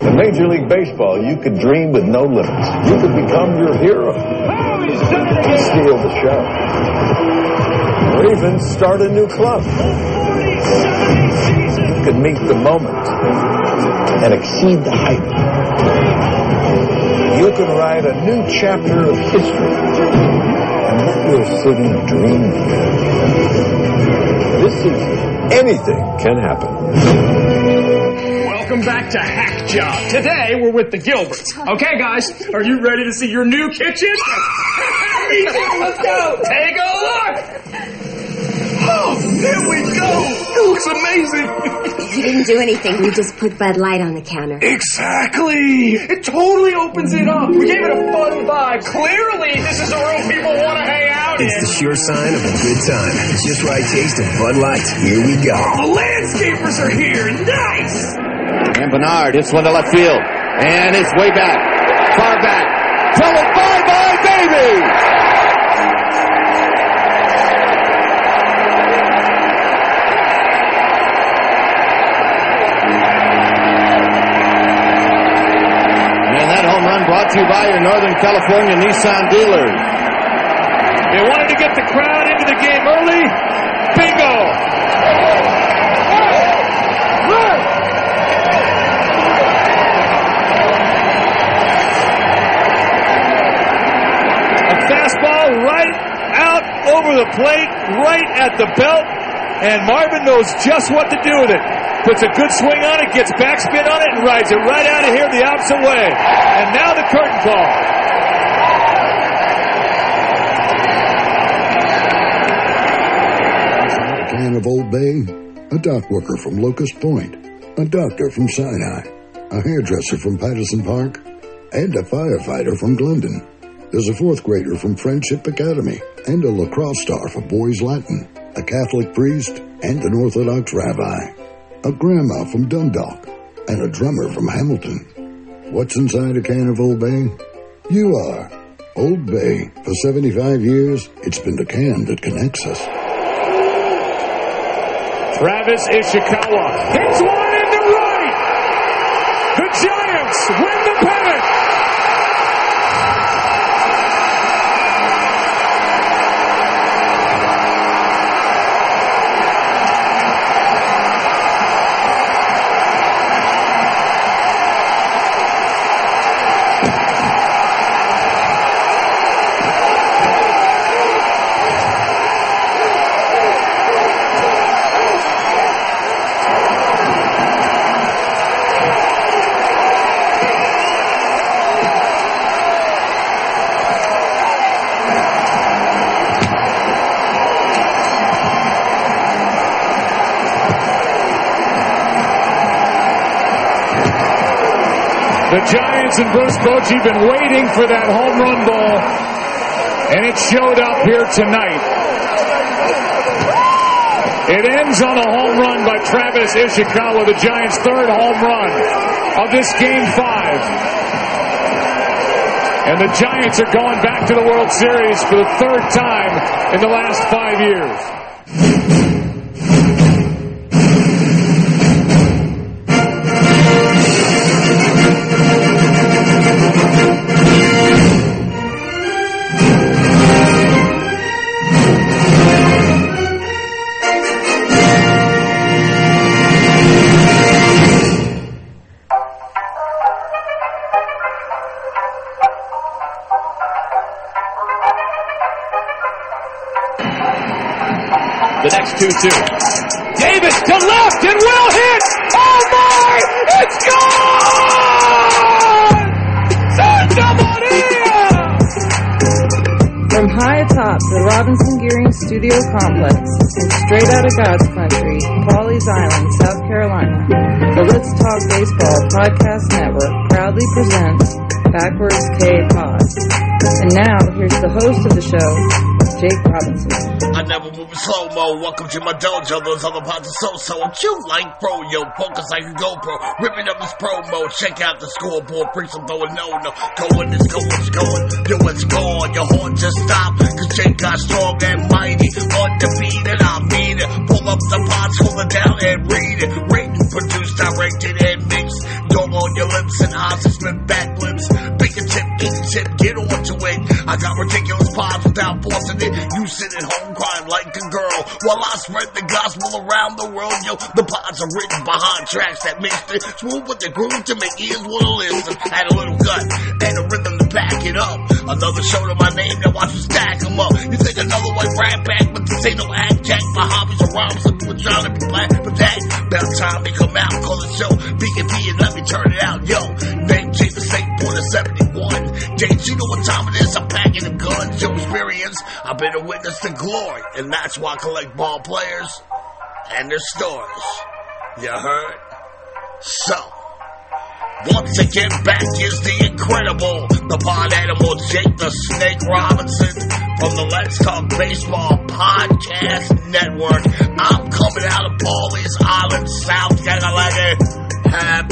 In Major League Baseball, you could dream with no limits. You could become your hero. Steal the show. Or even start a new club. You could meet the moment and exceed the hype. You can write a new chapter of history and let your city dream again. This is anything can happen. Welcome back to Hack Job. Today, we're with the Gilberts. Okay, guys, are you ready to see your new kitchen? Let's go. Take a look. Oh, there we go. It looks amazing. You didn't do anything. We just put Bud Light on the counter. Exactly. It totally opens it up. We gave it a fun vibe. Clearly, this is a room people want to hang out in. It's the sure sign of a good time. Just right taste of Bud Light. Here we go. The landscapers are here. Nice. And Bernard hits one to left field. And it's way back. Far back. Tell it bye-bye, baby! And that home run brought to you by your Northern California Nissan dealers. They wanted to get the crowd into the game early. Bingo! Fastball right out over the plate, right at the belt, and Marvin knows just what to do with it. Puts a good swing on it, gets backspin on it, and rides it right out of here the opposite way. And now the curtain call. A can of Old Bay, a dock worker from Locust Point, a doctor from Sinai, a hairdresser from Patterson Park, and a firefighter from Glendon. There's a fourth grader from Friendship Academy, and a lacrosse star for Boys Latin, a Catholic priest, and an Orthodox rabbi, a grandma from Dundalk, and a drummer from Hamilton. What's inside a can of Old Bay? You are. Old Bay. For 75 years, it's been the can that connects us. Travis Ishikawa hits one into right. The Giants win the pennant. The Giants and Bruce Bochy been waiting for that home run ball, and it showed up here tonight. It ends on a home run by Travis Ishikawa, the Giants' third home run of this Game 5. And the Giants are going back to the World Series for the third time in the last 5 years. The next 2-2. Davis to left and will hit. Oh my! It's gone! Santa Maria! From high atop the Robinson Gearing Studio Complex and straight out of God's country, Pawleys Island, South Carolina, the Let's Talk Baseball Podcast Network proudly presents Backwards K Pod. And now, here's the host of the show, Jake Robinson. I never move in slow-mo. Welcome to my dojo. Those other parts are so-so. I'm chill like bro, yo. Focus like a GoPro. Ripping up this promo. Check out the scoreboard. Preach some throwing no-no. Going, it's going, it's going. Yo, it's gone. Your heart just stopped. Cause Jake got strong and mighty. Undefeated, I mean it. Pull up the pot, scroll it down and read it. Written, produced, directed, and mixed. Dog on on your lips and Ozzy Smith backflips. Pick a tip, eat a tip, get on to it. I got ridiculous pods without forcing it. You sit at home crying like a girl while I spread the gospel around the world. Yo, the pods are written behind tracks that mix it smooth with the groove to make ears wanna listen. Had a little gut and a rhythm to back it up. Another show to my name, now watch me stack them up. You think another white rap back, but this ain't no act jack. My hobbies are rhymes, I'm trying to be black, but that about time to come out. Call the show BKP and let me turn it out. Yo, name change the state born in 71. James, you know what time it is? I'm packing them guns. Your experience, I've been a witness to glory, and that's why I collect ball players and their stories. You heard? So, once again, back is the incredible, the pod animal Jake the Snake Robinson from the Let's Talk Baseball Podcast Network. I'm coming out of Pawleys Island, South Carolina. Half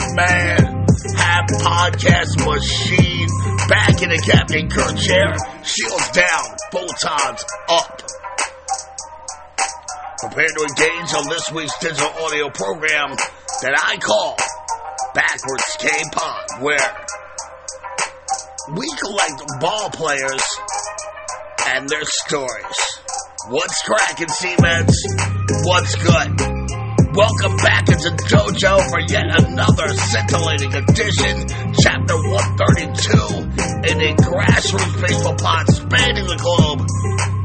podcast machine. Back in the Captain Kirk chair. Shields down, photons up. Prepare to engage on this week's digital audio program that I call Backwards K-Pop, where we collect ball players and their stories. What's cracking, C-Meds? What's good? Welcome back into JoJo for yet another scintillating edition, Chapter 132, in a grassroots baseball pod spanning the globe.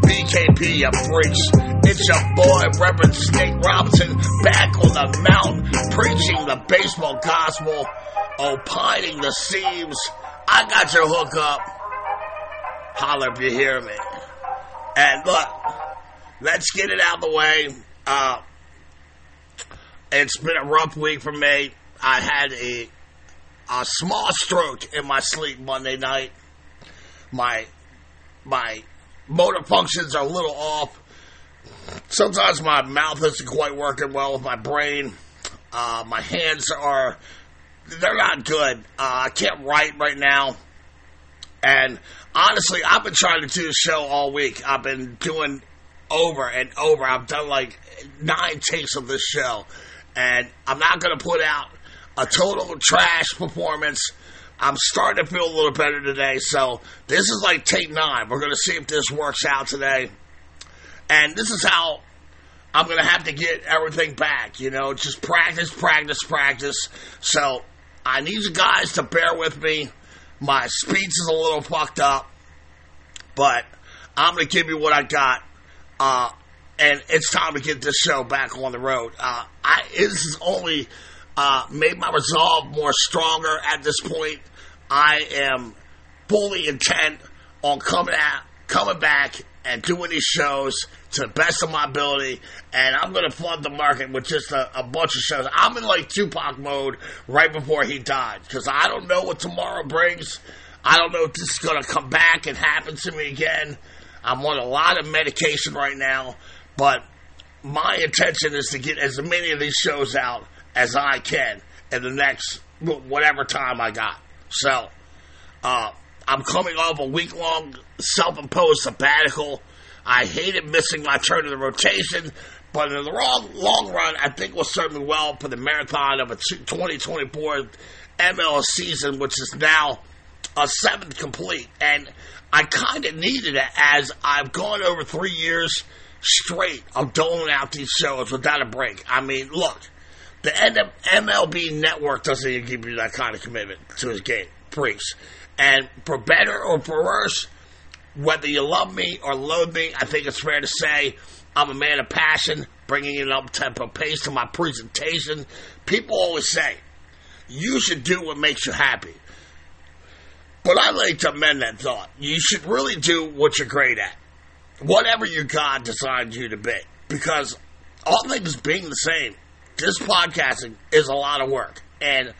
BKP, you freaks. It's your boy, Reverend Snake Robinson, back on the mountain, preaching the baseball gospel, opining the seams. I got your hook up. Holler if you hear me. And look, let's get it out of the way. It's been a rough week for me. I had a small stroke in my sleep Monday night. My motor functions are a little off. Sometimes my mouth isn't quite working well with my brain. My hands they're not good. I can't write right now. And honestly, I've been trying to do a show all week. I've been doing over and over. I've done like 9 takes of this show. And I'm not going to put out a total trash performance. I'm starting to feel a little better today. So this is like take 9. We're going to see if this works out today. And this is how I'm going to have to get everything back. You know, just practice. So I need you guys to bear with me. My speech is a little fucked up. But I'm going to give you what I got. And it's time to get this show back on the road. This has only made my resolve more stronger at this point. I am fully intent on coming back and doing these shows to the best of my ability. And I'm going to flood the market with just a bunch of shows. I'm in like Tupac mode right before he died. Because I don't know what tomorrow brings. I don't know if this is going to come back and happen to me again. I'm on a lot of medication right now. But my intention is to get as many of these shows out as I can in the next whatever time I got. So, I'm coming off a week-long self-imposed sabbatical. I hated missing my turn of the rotation, but in the long run, I think will serve me well for the marathon of a 2024 MLS season, which is now a 7th complete. And I kind of needed it as I've gone over 3 years straight of doling out these shows without a break. I mean, look, the MLB network doesn't even give you that kind of commitment to his game. Freaks. And for better or for worse, whether you love me or loathe me, I think it's fair to say I'm a man of passion, bringing an up-tempo pace to my presentation. People always say, you should do what makes you happy. But I like to amend that thought. You should really do what you're great at. Whatever your God designed you to be. Because all things being the same, this podcasting is a lot of work. And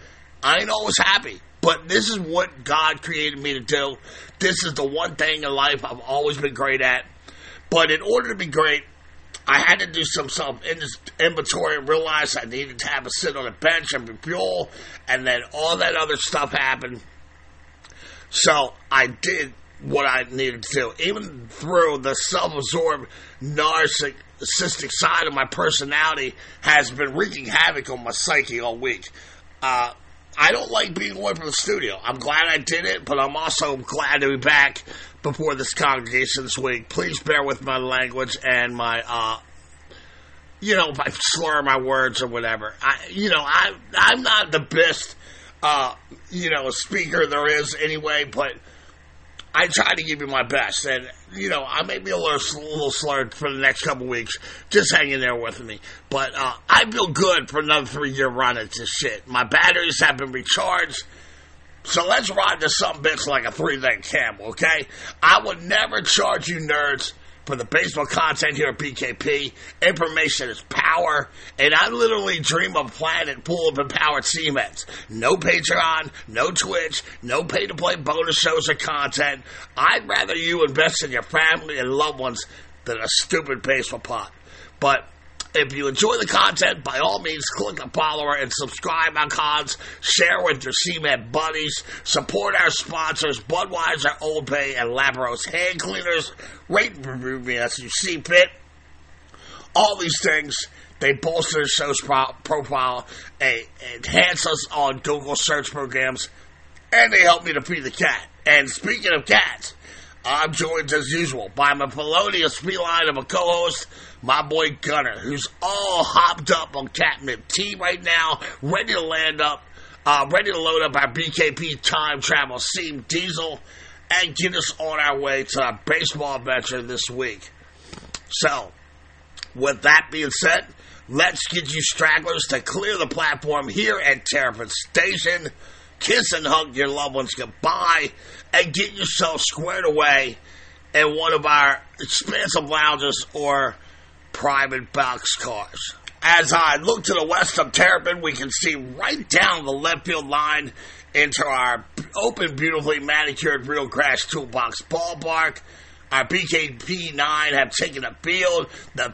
I ain't always happy. But this is what God created me to do. This is the one thing in life I've always been great at. But in order to be great, I had to do some self-inventory and realize I needed to have a sit on a bench and refuel. And then all that other stuff happened. So I did what I needed to do. Even through the self-absorbed, narcissistic side of my personality has been wreaking havoc on my psyche all week. I don't like being away from the studio. I'm glad I did it, but I'm also glad to be back before this congregation this week. Please bear with my language and my, if I slur my words or whatever. I'm not the best, speaker there is anyway, but I try to give you my best. And, I may be a little slurred for the next couple weeks. Just hang in there with me. But I feel good for another 3-year run at this shit. My batteries have been recharged. So let's ride this some bitch like a 3-leg camel, okay? I would never charge you nerds for the baseball content here at BKP. Information is power, and I literally dream of a planet full of empowered cements. No Patreon, no Twitch, no pay-to-play bonus shows or content. I'd rather you invest in your family and loved ones than a stupid baseball pot. But if you enjoy the content, by all means, click a follower and subscribe icons. Share with your cement buddies. Support our sponsors, Budweiser, Old Bay, and Labros Hand Cleaners. Rate and review me as you see fit. All these things, they bolster the show's profile, enhance us on Google search programs, and they help me to feed the cat. And speaking of cats, I'm joined as usual by my felonious feline of a co-host, my boy Gunner, who's all hopped up on catnip tea right now, ready to load up our BKP time travel steam diesel and get us on our way to our baseball adventure this week. So, with that being said, let's get you stragglers to clear the platform here at Terrapin Station. Kiss and hug your loved ones goodbye, and get yourself squared away in one of our expensive lounges or private box cars. As I look to the west of Terrapin, we can see right down the left field line into our open, beautifully manicured real grass toolbox ballpark. Our BKP 9 have taken the field. The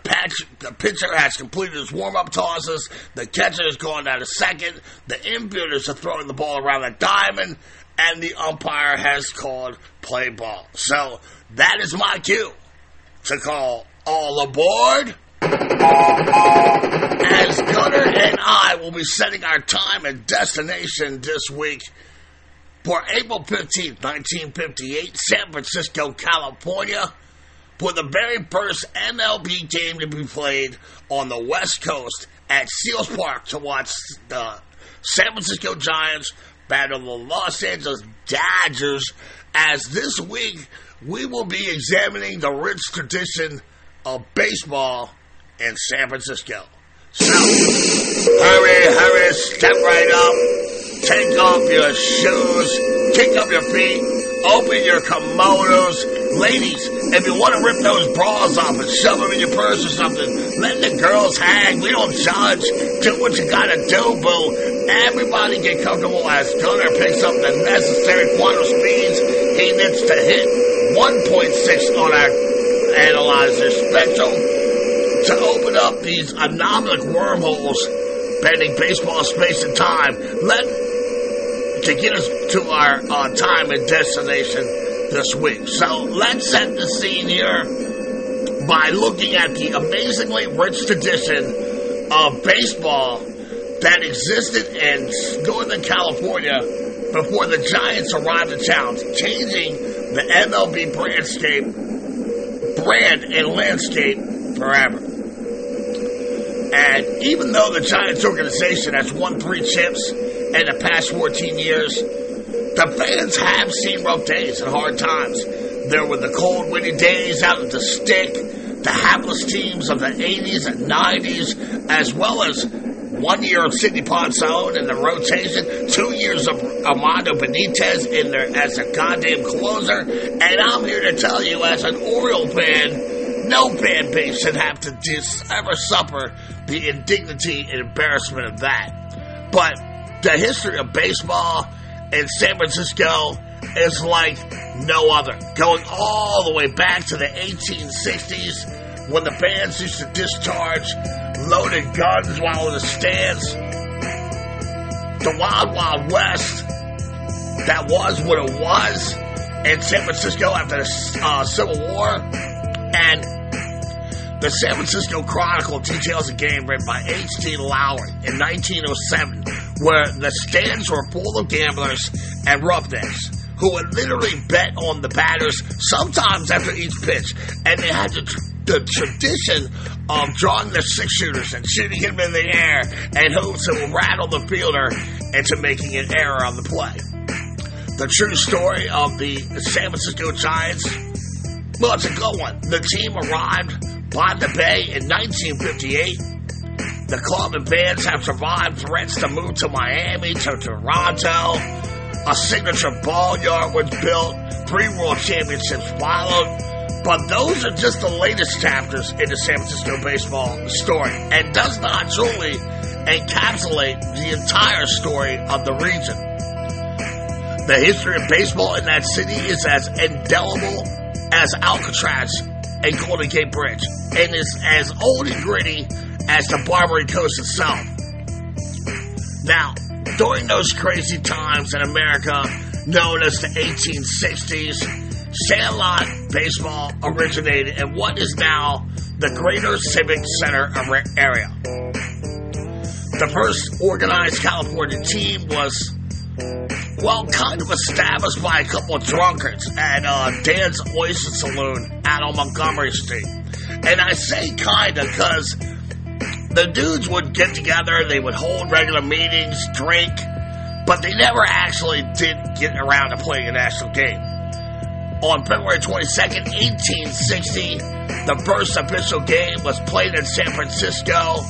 pitcher has completed his warm-up tosses. The catcher has gone down to second. The infielders are throwing the ball around the diamond. And the umpire has called play ball. So that is my cue to call all aboard. As Gunner and I will be setting our time and destination this week for April 15th, 1958, San Francisco, California, for the very first MLB game to be played on the West Coast at Seals Park to watch the San Francisco Giants battle the Los Angeles Dodgers, as this week we will be examining the rich tradition of baseball in San Francisco. So, hurry, step right up. Take off your shoes, kick up your feet, open your kimonos. Ladies, if you want to rip those bras off and shove them in your purse or something, let the girls hang. We don't judge. Do what you gotta do, boo. Everybody get comfortable as Gunner picks up the necessary quantum speeds he needs to hit 1.6 on our analyzer spectrum to open up these anomalic wormholes bending baseball space and time. To get us to our time and destination this week. So let's set the scene here by looking at the amazingly rich tradition of baseball that existed in Northern California before the Giants arrived in town, changing the MLB brand and landscape forever. And even though the Giants organization has won 3 chips in the past 14 years, the fans have seen rough days and hard times. There were the cold, windy days out of the stick, the hapless teams of the 80s and 90s, as well as 1 year of Sidney Ponzone in the rotation, 2 years of Armando Benitez in there as a goddamn closer, and I'm here to tell you, as an Oriole fan, no fan base should have to ever suffer the indignity and embarrassment of that. But the history of baseball in San Francisco is like no other. Going all the way back to the 1860s, when the fans used to discharge loaded guns while in the stands. The Wild Wild West, that was what it was in San Francisco after the Civil War. And the San Francisco Chronicle details a game written by H.T. Lowry in 1907, where the stands were full of gamblers and roughnecks who would literally bet on the batters sometimes after each pitch. And they had the tradition of drawing their six-shooters and shooting him in the air and hopes it will rattle the fielder into making an error on the play. The true story of the San Francisco Giants, well, it's a good one. The team arrived by the Bay in 1958. The club and fans have survived threats to move to Miami, to Toronto. A signature ball yard was built. 3 world championships followed. But those are just the latest chapters in the San Francisco baseball story, and does not truly encapsulate the entire story of the region. The history of baseball in that city is as indelible as Alcatraz and Golden Gate Bridge, and is as old and gritty as the Barbary Coast itself. Now, during those crazy times in America, known as the 1860s, Sandlot baseball originated in what is now the Greater Civic Center area. The first organized California team was, well, kind of established by a couple of drunkards at Dan's Oyster Saloon out on Montgomery Street. And I say kind of because the dudes would get together, they would hold regular meetings, drink, but they never actually did get around to playing a national game. On February 22nd, 1860, the first official game was played in San Francisco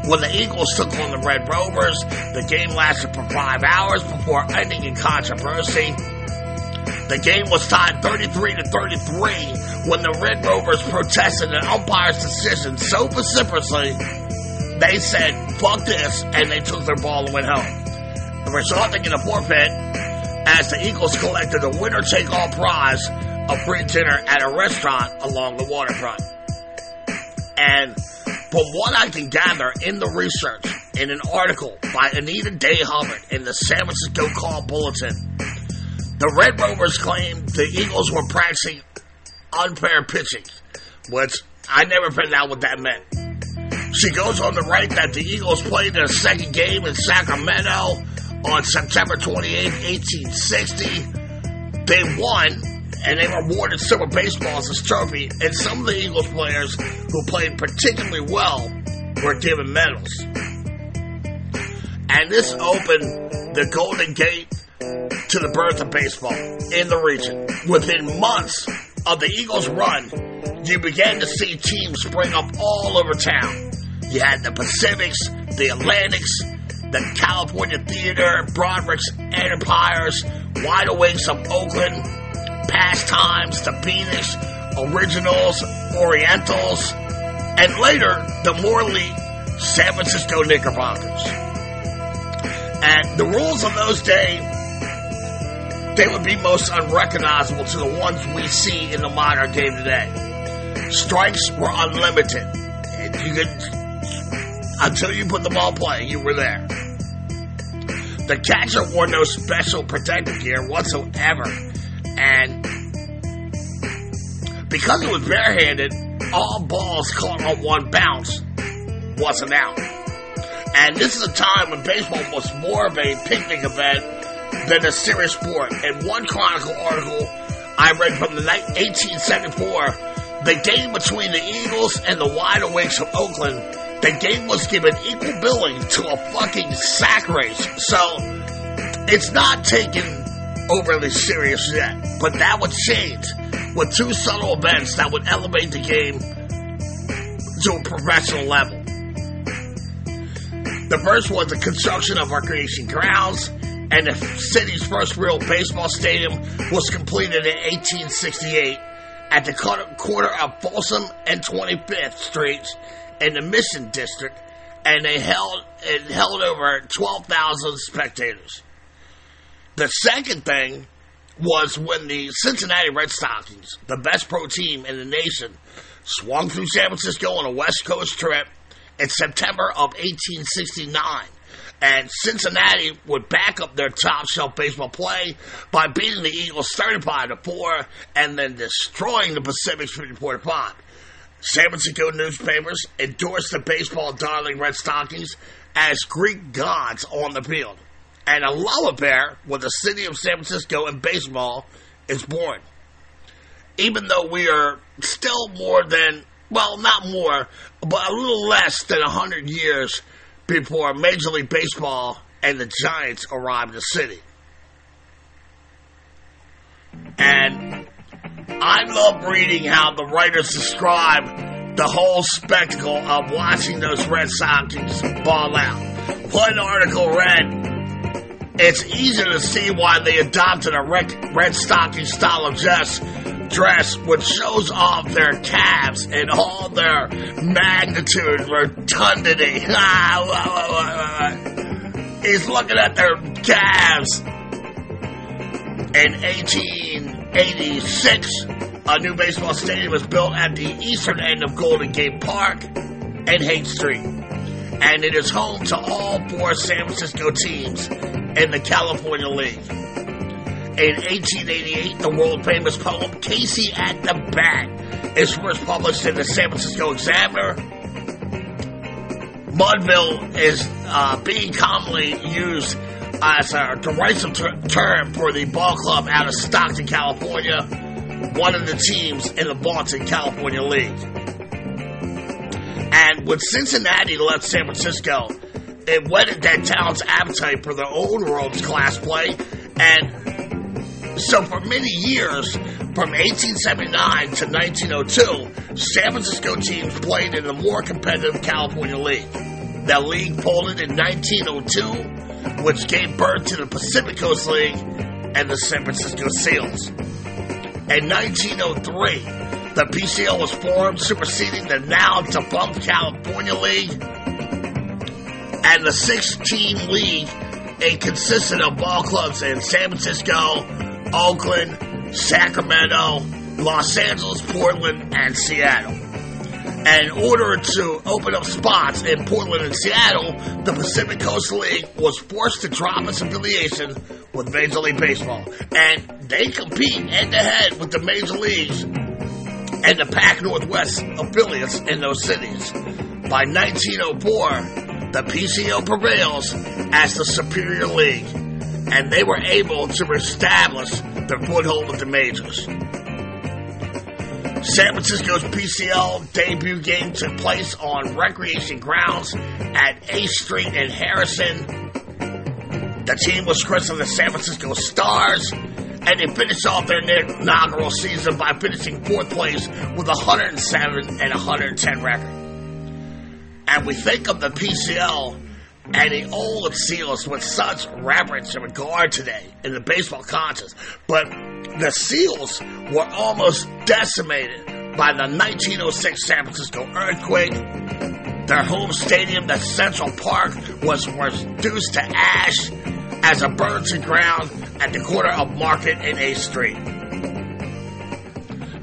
when the Eagles took on the Red Rovers. The game lasted for 5 hours before ending in controversy. The game was tied 33-33 when the Red Rovers protested an umpire's decision so vociferously they said, "Fuck this," and they took their ball and went home, resulting in a forfeit as the Eagles collected a winner-take-all prize, a free dinner at a restaurant along the waterfront. And from what I can gather in the research, in an article by Anita Day Hubbard in the San Francisco Call Bulletin, the Red Rovers claimed the Eagles were practicing unfair pitching, which I never figured out what that meant. She goes on to write that the Eagles played their second game in Sacramento on September 28, 1860. They won, and they were awarded silver baseballs as trophy, and some of the Eagles players who played particularly well were given medals. And this opened the Golden Gate to the birth of baseball in the region. Within months of the Eagles' run, you began to see teams spring up all over town. You had the Pacifics, the Atlantics, the California Theater, Broderick's Empires, Wide Awakes of Oakland, Pastimes, the Phoenix, Originals, Orientals, and later the more elite San Francisco Knickerbockers. And the rules of those days, they would be most unrecognizable to the ones we see in the modern game today. Strikes were unlimited. You could, until you put the ball playing, you were there. The catcher wore no special protective gear whatsoever, and because it was barehanded, all balls caught on one bounce wasn't out. And this is a time when baseball was more of a picnic event than a serious sport. In one Chronicle article I read from the 1874, the game between the Eagles and the Wide Awakes of Oakland, the game was given equal billing to a fucking sack race. So, it's not taken overly serious yet. But that would change with 2 subtle events that would elevate the game to a professional level. The first was the construction of recreation grounds, and the city's first real baseball stadium was completed in 1868 at the corner of Folsom and 25th Streets in the Mission District, and it held over 12,000 spectators. The second thing was when the Cincinnati Red Stockings, the best pro team in the nation, swung through San Francisco on a West Coast trip in September of 1869. And Cincinnati would back up their top shelf baseball play by beating the Eagles 35-4 and then destroying the Pacifics 54-5. San Francisco newspapers endorsed the baseball darling Red Stockings as Greek gods on the field. And a love affair with the city of San Francisco and baseball is born. Even though we are still more than, well, not more, but a little less than 100 years before Major League Baseball and the Giants arrived in the city. And I love reading how the writers describe the whole spectacle of watching those Red Stockings ball out. One article read, "It's easy to see why they adopted a Red Stocking style of dress which shows off their calves in all their magnitude and rotundity." He's looking at their calves. In 1886, a new baseball stadium was built at the eastern end of Golden Gate Park and Haight Street, and it is home to all 4 San Francisco teams in the California League. In 1888, the world-famous poem "Casey at the Bat" is first published in the San Francisco Examiner. Mudville is being commonly used as a derisive term for the ball club out of Stockton, California, one of the teams in the Boston, California League. And when Cincinnati left San Francisco, it whetted that town's appetite for their own world-class play, and so for many years, from 1879 to 1902, San Francisco teams played in the more competitive California League. The league folded in 1902, which gave birth to the Pacific Coast League and the San Francisco Seals. In 1903, the PCL was formed, superseding the now defunct California League, and the 6-team league. It consisted of ball clubs in San Francisco, Oakland, Sacramento, Los Angeles, Portland, and Seattle. And in order to open up spots in Portland and Seattle, the Pacific Coast League was forced to drop its affiliation with Major League Baseball. And they compete head-to-head with the Major Leagues and the Pac Northwest affiliates in those cities. By 1904, the PCO prevails as the superior league, and they were able to establish their foothold with the majors. San Francisco's PCL debut game took place on recreation grounds at 8th Street in Harrison. The team was christened the San Francisco Stars, and they finished off their inaugural season by finishing 4th place with a 107 and 110 record. And we think of the PCL and the old Seals with such reverence and regard today in the baseball conscience. But the Seals were almost decimated by the 1906 San Francisco earthquake. Their home stadium, the Central Park, was reduced to ash as a burn to ground at the corner of Market and 8th Street.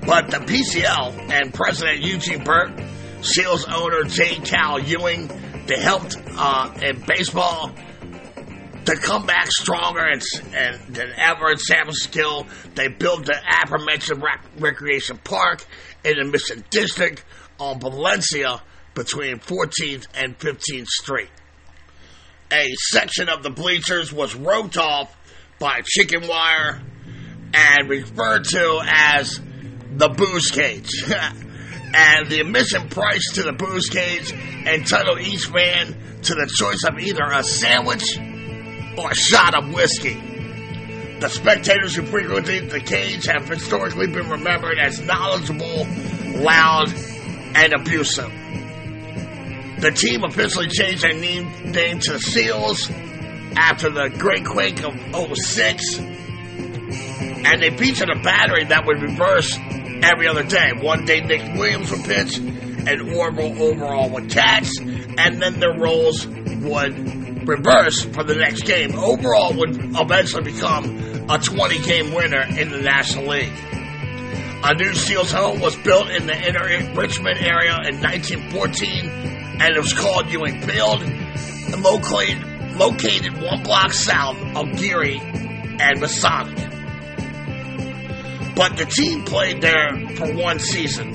But the PCL and President Eugene Burt, Seals owner J. Cal Ewing, they helped in baseball to come back stronger than ever in San Francisco. They built the aforementioned recreation park in the Mission District on Valencia between 14th and 15th Street. A section of the bleachers was roped off by chicken wire and referred to as the booze cage. And the admission price to the booze cage entitled each fan to the choice of either a sandwich or a shot of whiskey. The spectators who frequented the cage have historically been remembered as knowledgeable, loud, and abusive. The team officially changed their name to the Seals after the Great Quake of 06, and they featured a battery that would reverse every other day. One day Nick Williams would pitch, and Orville overall would catch, and then their roles would reverse for the next game. Overall would eventually become a 20-game winner in the National League. A new Seals home was built in the inner Richmond area in 1914, and it was called Ewing Field, located 1 block south of Geary and Masonic. But the team played there for one season,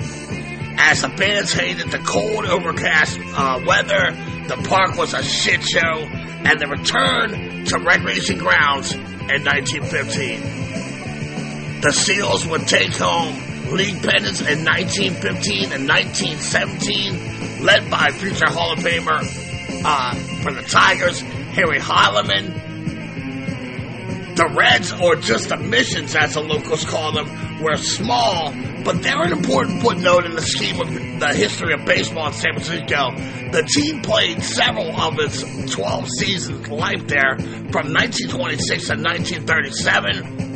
as the fans hated the cold, overcast weather The park was a shit show, and the return to recreation grounds in 1915. The Seals would take home league pennants in 1915 and 1917, led by future Hall of Famer for the Tigers, Harry Heilemann. The Reds, or just the Missions as the locals call them, were small, but they're an important footnote in the scheme of the history of baseball in San Francisco. The team played several of its 12 seasons life there from 1926 to 1937.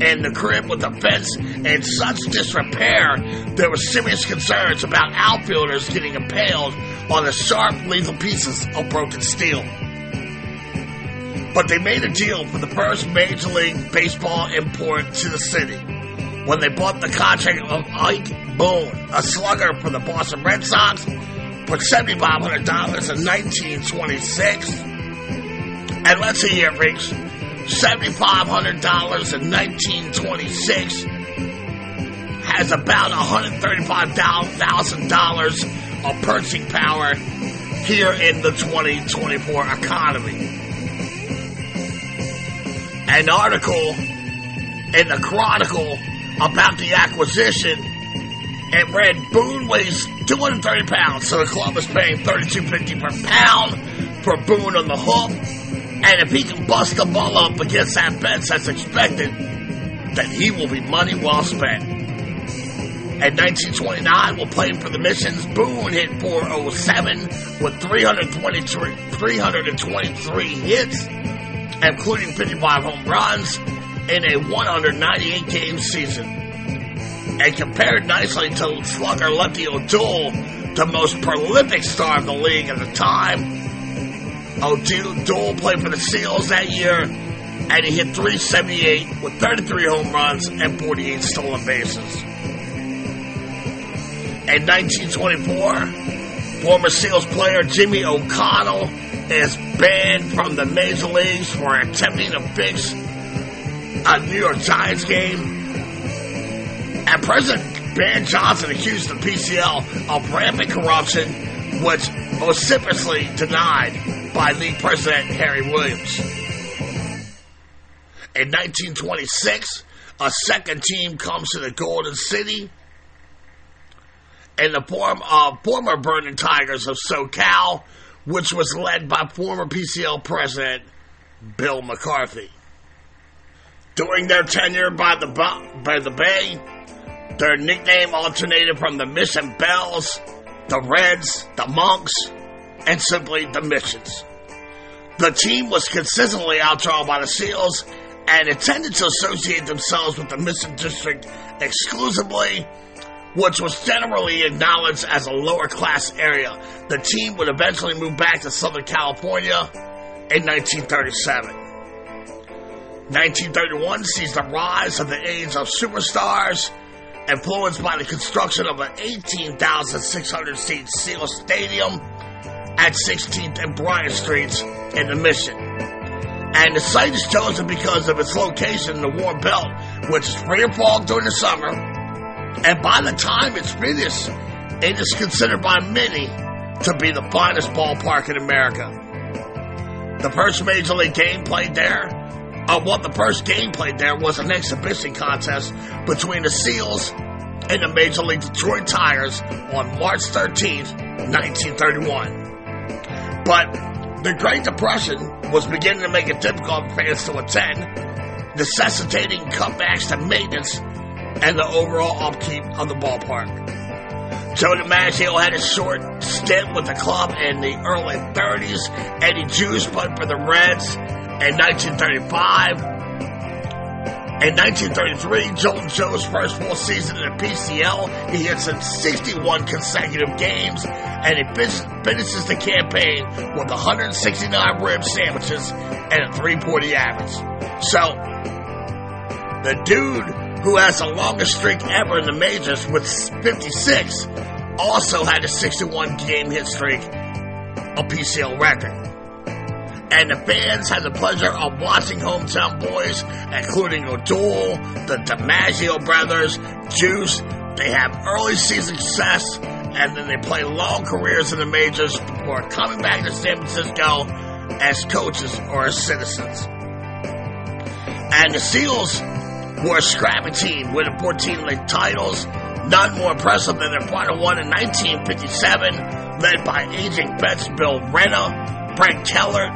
And the crib with the fence in such disrepair, there were serious concerns about outfielders getting impaled on the sharp, lethal pieces of broken steel. But they made a deal for the first Major League Baseball import to the city when they bought the contract of Ike Boone, a slugger for the Boston Red Sox, for $7,500 in 1926. And let's see here, Riggs. $7,500 in 1926 has about $135,000 of purchasing power here in the 2024 economy. An article in the Chronicle about the acquisition, it read, Boone weighs 230 pounds, so the club is paying $32.50 per pound for Boone on the hook. And if he can bust the ball up against that bench as expected, then he will be money well spent. In 1929, while playing for the Missions, Boone hit .407 with 323 hits, including 55 home runs in a 198-game season. And compared nicely to slugger Lefty O'Doul, the most prolific star of the league at the time. O'Doul played for the Seals that year, and he hit .378 with 33 home runs and 48 stolen bases. In 1924, former Seals player Jimmy O'Connell is banned from the major leagues for attempting to fix a New York Giants game. And President Ben Johnson accused the PCL of rampant corruption, which vociferously denied by league president Harry Williams. In 1926, a second team comes to the Golden City in the form of former Burning Tigers of SoCal, which was led by former PCL president Bill McCarthy. During their tenure by the Bay, their nickname alternated from the Mission Bells, the Reds, the Monks, and simply the Missions. The team was consistently outdrawn by the Seals and intended to associate themselves with the Mission District exclusively, which was generally acknowledged as a lower-class area. The team would eventually move back to Southern California in 1937. 1931 sees the rise of the age of superstars, influenced by the construction of an 18,600-seat Seal Stadium at 16th and Bryant Streets in the Mission. And the site is chosen because of its location in the warm belt, which is free of fog during the summer. And by the time it's finished, it is considered by many to be the finest ballpark in America. The first Major League game played there, the first game played there was an exhibition contest between the Seals and the Major League Detroit Tigers on March 13th, 1931. But the Great Depression was beginning to make it difficult for fans to attend, necessitating cutbacks to maintenance and the overall upkeep of the ballpark. Joe DiMaggio had a short stint with the club in the early 30s. Eddie Juice played for the Reds in 1935. In 1933, Joe's first full season in the PCL, he hits in 61 consecutive games, and he finishes the campaign with 169 rib sandwiches and a .340 average. So, the dude who has the longest streak ever in the majors with 56 also had a 61-game hit streak, a PCL record. And the fans had the pleasure of watching hometown boys, including O'Doul, the DiMaggio brothers, Juice. They have early season success and then they play long careers in the majors before coming back to San Francisco as coaches or as citizens. And the Seals were a scrappy team, winning 14 league titles, none more impressive than their final one in 1957, led by aging vets Bill Renna, Brent Keller,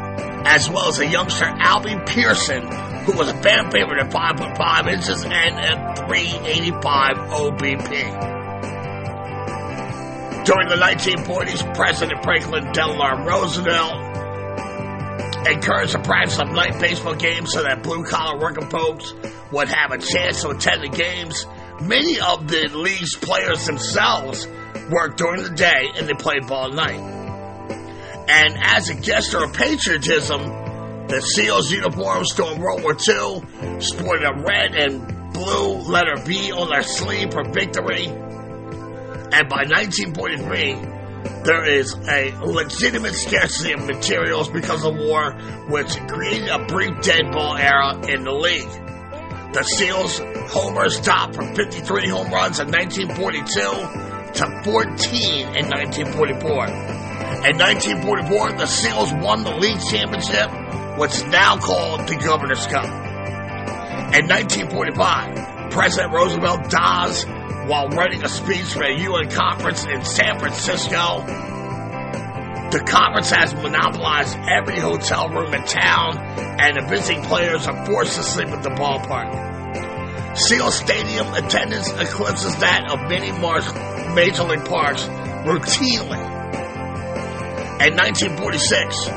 as well as a youngster Albie Pearson, who was a fan favorite at 5'5" inches and at 385 OBP. During the 1940s, President Franklin Delano Roosevelt encouraged the practice of night baseball games so that blue-collar working folks would have a chance to attend the games. Many of the league's players themselves worked during the day and they played ball at night. And as a gesture of patriotism, the Seals uniforms during World War II sported a red and blue letter B on their sleeve for victory. And by 1943, there is a legitimate scarcity of materials because of war, which created a brief dead ball era in the league. The Seals' homers dropped from 53 home runs in 1942 to 14 in 1944. In 1944, the Seals won the league championship, which is now called the Governor's Cup. In 1945, President Roosevelt dies while writing a speech for a UN conference in San Francisco. The conference has monopolized every hotel room in town, and the visiting players are forced to sleep at the ballpark. Seal Stadium attendance eclipses that of many major league parks routinely. In 1946,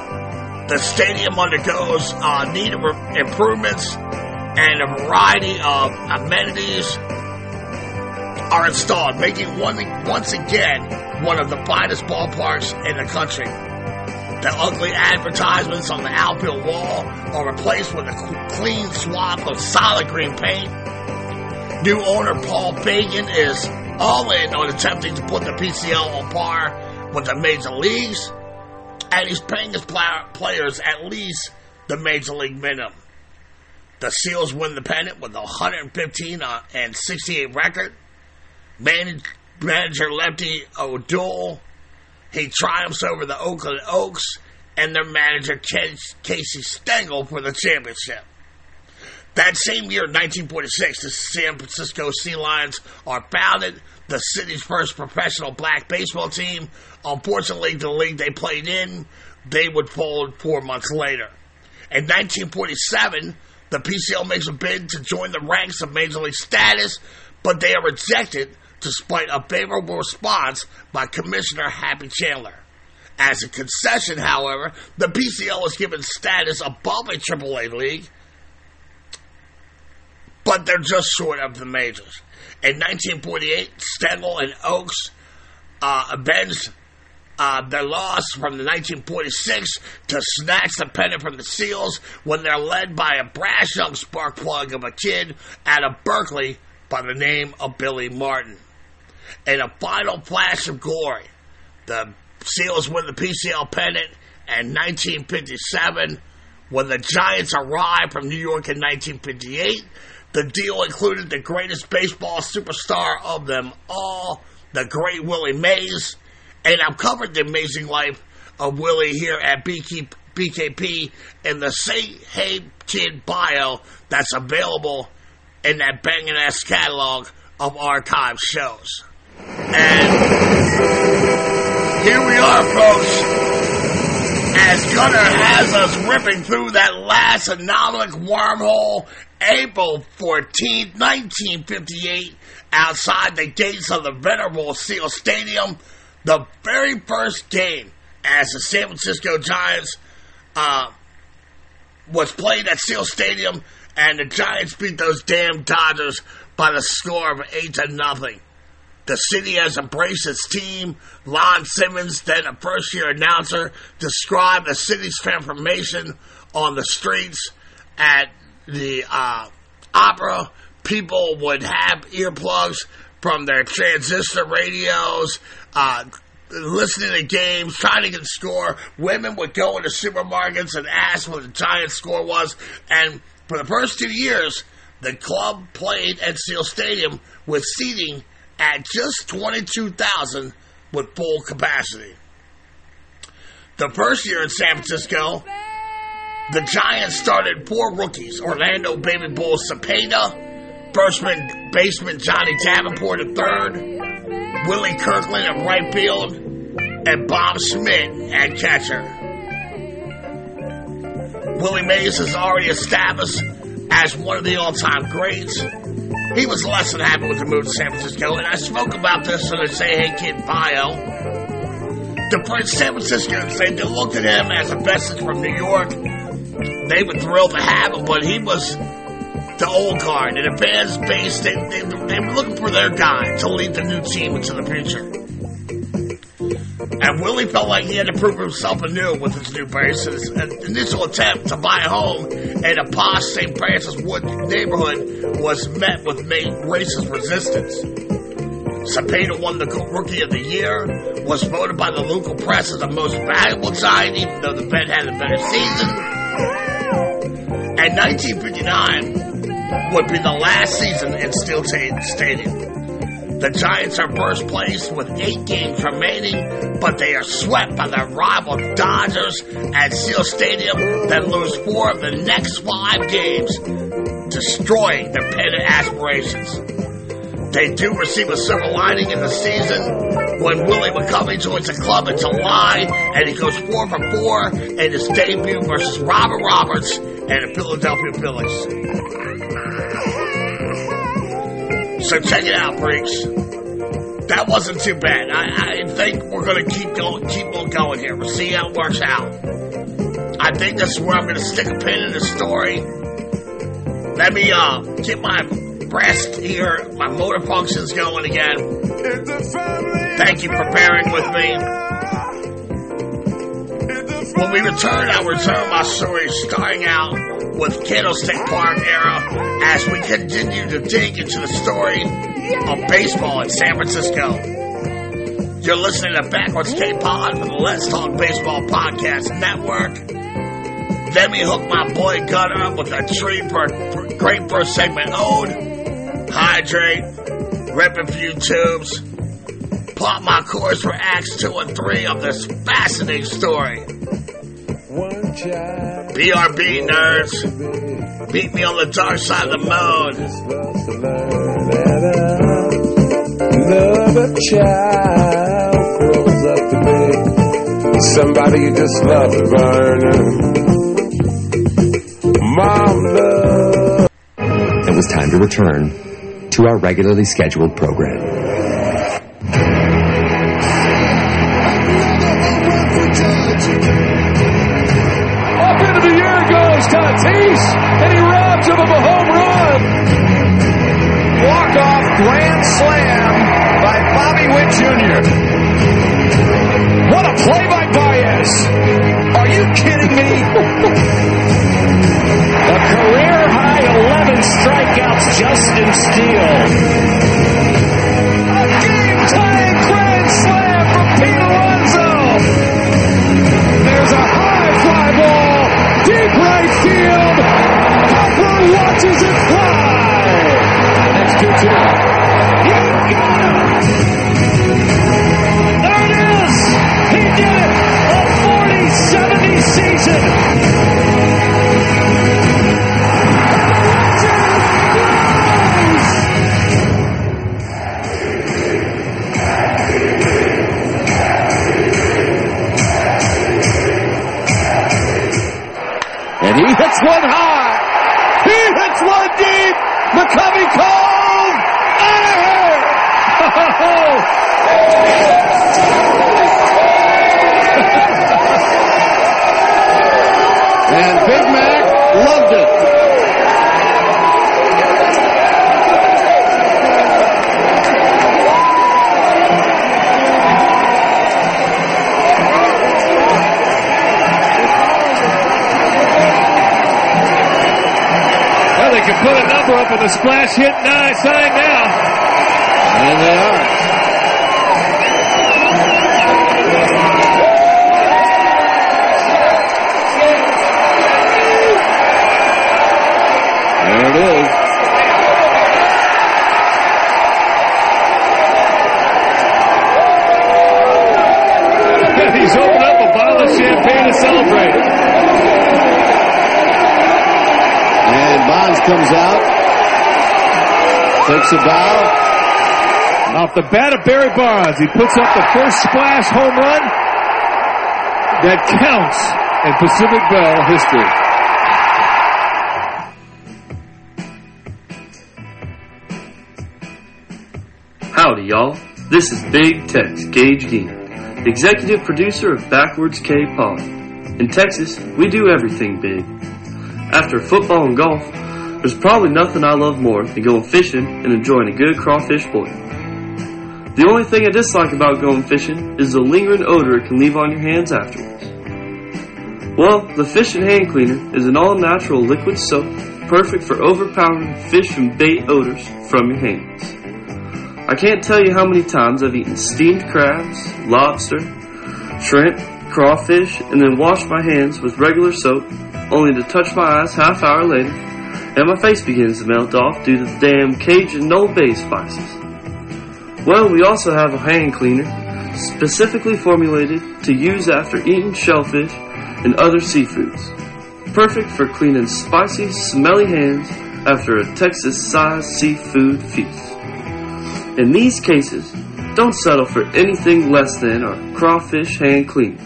the stadium undergoes needed improvements, and a variety of amenities are installed, making once again one of the finest ballparks in the country. The ugly advertisements on the outfield wall are replaced with a clean swath of solid green paint. New owner Paul Fagan is all in on attempting to put the PCL on par with the major leagues, and he's paying his players at least the major league minimum. The Seals win the pennant with a 115-68 record. Manager Lefty O'Doul, he triumphs over the Oakland Oaks and their manager Casey Stengel for the championship. That same year, 1946, the San Francisco Sea Lions are founded, the city's first professional black baseball team. Unfortunately, the league they played in, they would fold 4 months later. In 1947, the PCL makes a bid to join the ranks of Major League status, but they are rejected despite a favorable response by Commissioner Happy Chandler. As a concession, however, the PCL was given status above a AAA league, but they're just short of the majors. In 1948, Stengel and Oaks avenged their loss from the 1946 to snatch the pennant from the Seals when they're led by a brash young spark plug of a kid out of Berkeley by the name of Billy Martin. In a final flash of glory, the Seals win the PCL pennant in 1957. When the Giants arrived from New York in 1958, the deal included the greatest baseball superstar of them all, the great Willie Mays. And I've covered the amazing life of Willie here at BKP in the Say Hey Kid bio that's available in that banging-ass catalog of archive shows. And here we are, folks, as Gunner has us ripping through that last anomalic wormhole, April 14th, 1958, outside the gates of the venerable Seal Stadium, the very first game as the San Francisco Giants was played at Seal Stadium, and the Giants beat those damn Dodgers by the score of 8-0. The city has embraced its team. Lon Simmons, then a first-year announcer, described the city's transformation on the streets at the opera. People would have earplugs from their transistor radios, listening to games, trying to get a score. Women would go into supermarkets and ask what the Giants' score was. And for the first 2 years, the club played at Seal Stadium with seating at just 22,000 with full capacity. The first year in San Francisco, the Giants started 4 rookies: Orlando Baby Bull Cepeda, first baseman Johnny Davenport at third, Willie Kirkland at right field, and Bob Schmidt at catcher. Willie Mays is already established as one of the all-time greats. He was less than happy with the move to San Francisco, and I spoke about this in the Say Hey Kid bio. The San Franciscans, they looked at him as a message from New York. They were thrilled to have him, but he was the old guard. And the fans base, they were looking for their guy to lead the new team into the future. And Willie felt like he had to prove himself anew with his new base. His initial attempt to buy a home in a posh St. Francis Wood neighborhood was met with racist resistance. Cepeda won the Rookie of the Year, was voted by the local press as the most valuable Giant, even though the vet had a better season. And 1959 would be the last season in Steel Stadium. The Giants are first place with 8 games remaining, but they are swept by their rival Dodgers at Steel Stadium, then lose 4 of the next 5 games, destroying their pennant aspirations. They do receive a silver lining in the season when Willie McCovey joins the club in July, and he goes 4 for 4 in his debut versus Robert Roberts and the Philadelphia Phillies. So check it out, freaks. That wasn't too bad. I think we're going to keep on going here. We'll see how it works out. I think this is where I'm going to stick a pin in the story. Let me get my breast here, my motor functions going again. Thank you for bearing with me. When we return, I'll return my story starting out with Candlestick Park era as we continue to dig into the story of baseball in San Francisco. You're listening to Backwards K-Pod from the Let's Talk Baseball Podcast Network. Let me hook my boy Gunner up with a treat for a great first segment ode. Hydrate, rip a few tubes, plot my course for acts 2 and 3 of this fascinating story. BRB nerds, meet me on the dark side of the moon. Another child grows up to be somebody you just love to burn. Mom love. It was time to return to our regularly scheduled program. Up into the air goes Tatis, and he robs him of a home run. Walk-off grand slam by Bobby Witt Jr. What a play by Baez. Are you kidding me? A career-high 11 strikeouts, Justin Steele. A game-tying grand slam from Pete Alonso. There's a high fly ball, deep right field. Harper watches it fly. Next 2-2. He got him. There it is. He did it. A 40-70 season. And he hits one high. He hits one deep. McCovey called. Out of here. And Big Mac loved it. Well, they can put a number up on the splash hit sign now. And they are. There it is. takes a bow. Off the bat of Barry Bonds, he puts up the first splash home run that counts in Pacific Bell history. Howdy, y'all. This is Big Tex Gage Gein, executive producer of Backwards K Pod. In Texas, we do everything big. After football and golf, there's probably nothing I love more than going fishing and enjoying a good crawfish boil. The only thing I dislike about going fishing is the lingering odor it can leave on your hands afterwards. Well, the Fish and Hand Cleaner is an all-natural liquid soap perfect for overpowering fish and bait odors from your hands. I can't tell you how many times I've eaten steamed crabs, lobster, shrimp, crawfish, and then washed my hands with regular soap, only to touch my eyes half hour later, and my face begins to melt off due to the damn Cajun Old Bay spices. Well, we also have a hand cleaner specifically formulated to use after eating shellfish and other seafoods. Perfect for cleaning spicy, smelly hands after a Texas-sized seafood feast. In these cases, don't settle for anything less than our crawfish hand cleaner,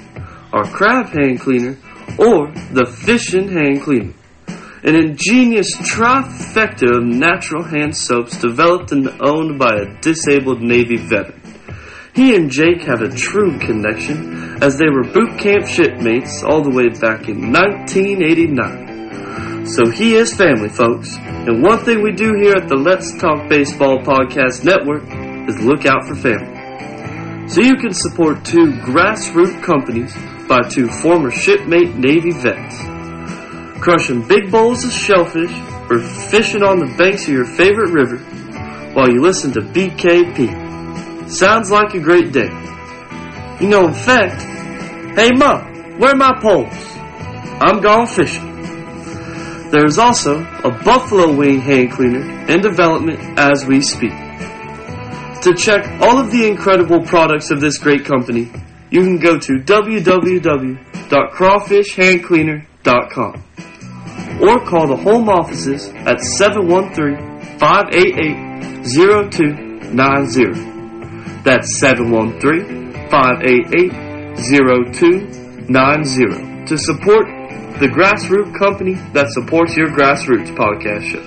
our crab hand cleaner, or the fishing hand cleaner. An ingenious trifecta of natural hand soaps developed and owned by a disabled Navy veteran. He and Jake have a true connection as they were boot camp shipmates all the way back in 1989. So he is family, folks. And one thing we do here at the Let's Talk Baseball Podcast Network is look out for family. So you can support two grassroots companies by two former shipmate Navy vets. Crushing big bowls of shellfish or fishing on the banks of your favorite river while you listen to BKP. Sounds like a great day. You know, in fact, hey Ma, where are my poles? I'm gone fishing. There's also a buffalo wing hand cleaner in development as we speak. To check all of the incredible products of this great company, you can go to www.crawfishhandcleaner.com or call the home offices at 713-588-0290. That's 713-588-0290 to support the grassroots company that supports your grassroots podcast show.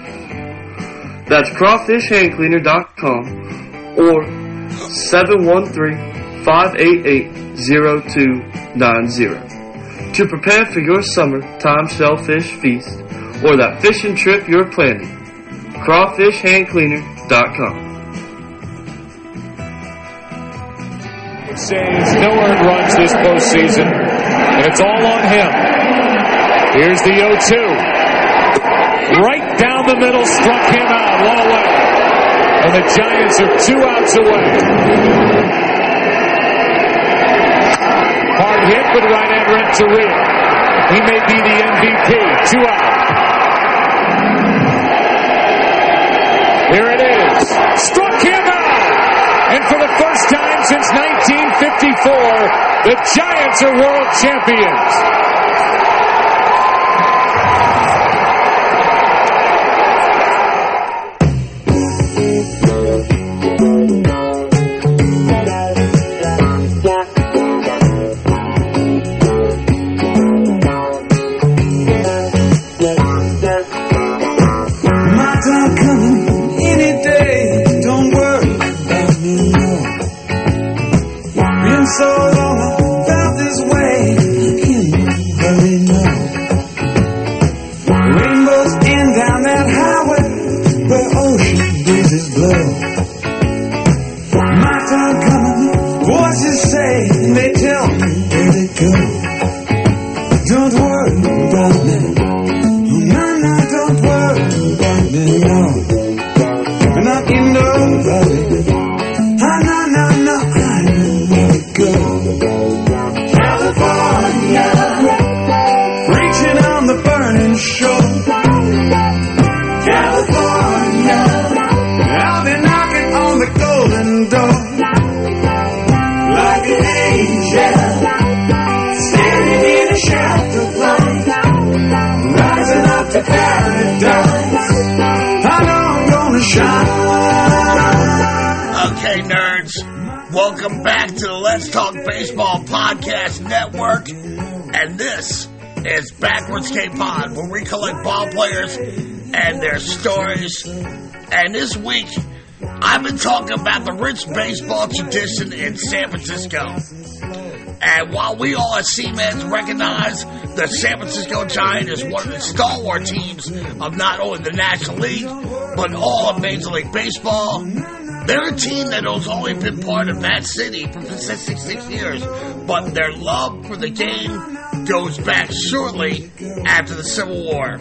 That's crawfishhandcleaner.com or 713-588-0290 to prepare for your summertime shellfish feast or that fishing trip you're planning. crawfishhandcleaner.com. Saves no earned runs this postseason, and it's all on him. Here's the 0-2. Right down the middle, struck him out, one away. And the Giants are 2 outs away. Hard hit, but right-hand Renteria. He may be the MVP. 2 out. Here it is. Struck him out. And for the first time since 1954, the Giants are world champions. Rising up to paradise, I know I'm gonna shine. Okay, nerds, welcome back to the Let's Talk Baseball Podcast Network, and this is Backwards K-Pod, where we collect ball players and their stories. And this week, I've been talking about the rich baseball tradition in San Francisco. And while we all as Seamans recognize the San Francisco Giants as one of the stalwart teams of not only the National League, but all of Major League Baseball, they're a team that has only been part of that city for 66 years, but their love for the game goes back shortly after the Civil War.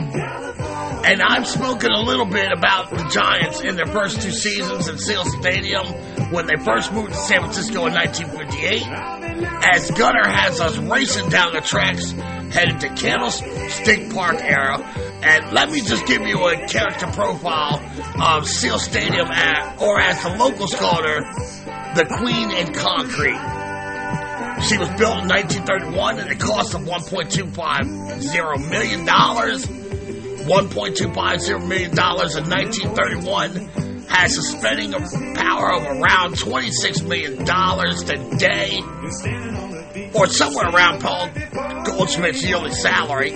And I've spoken a little bit about the Giants in their first two seasons in Seal Stadium when they first moved to San Francisco in 1958, as Gunner has us racing down the tracks headed to Candlestick Park era. And let me just give you a character profile of Seal Stadium, or as the locals called her, the Queen in Concrete. She was built in 1931 at a cost of $1.250 million. $1.250 million in 1931 has a spending power of around $26 million today, or somewhere around Paul Goldschmidt's yearly salary.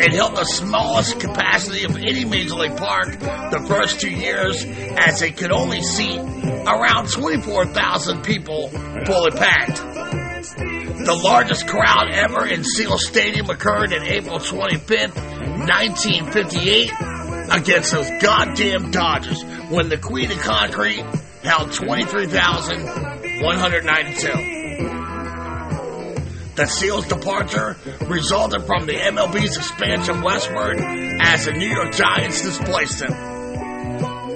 It held the smallest capacity of any Major League Park the first 2 years, as it could only seat around 24,000 people fully packed. The largest crowd ever in Seal Stadium occurred on April 25th, 1958, against those goddamn Dodgers, when the Queen of Concrete held 23,192. The Seals' departure resulted from the MLB's expansion westward as the New York Giants displaced them.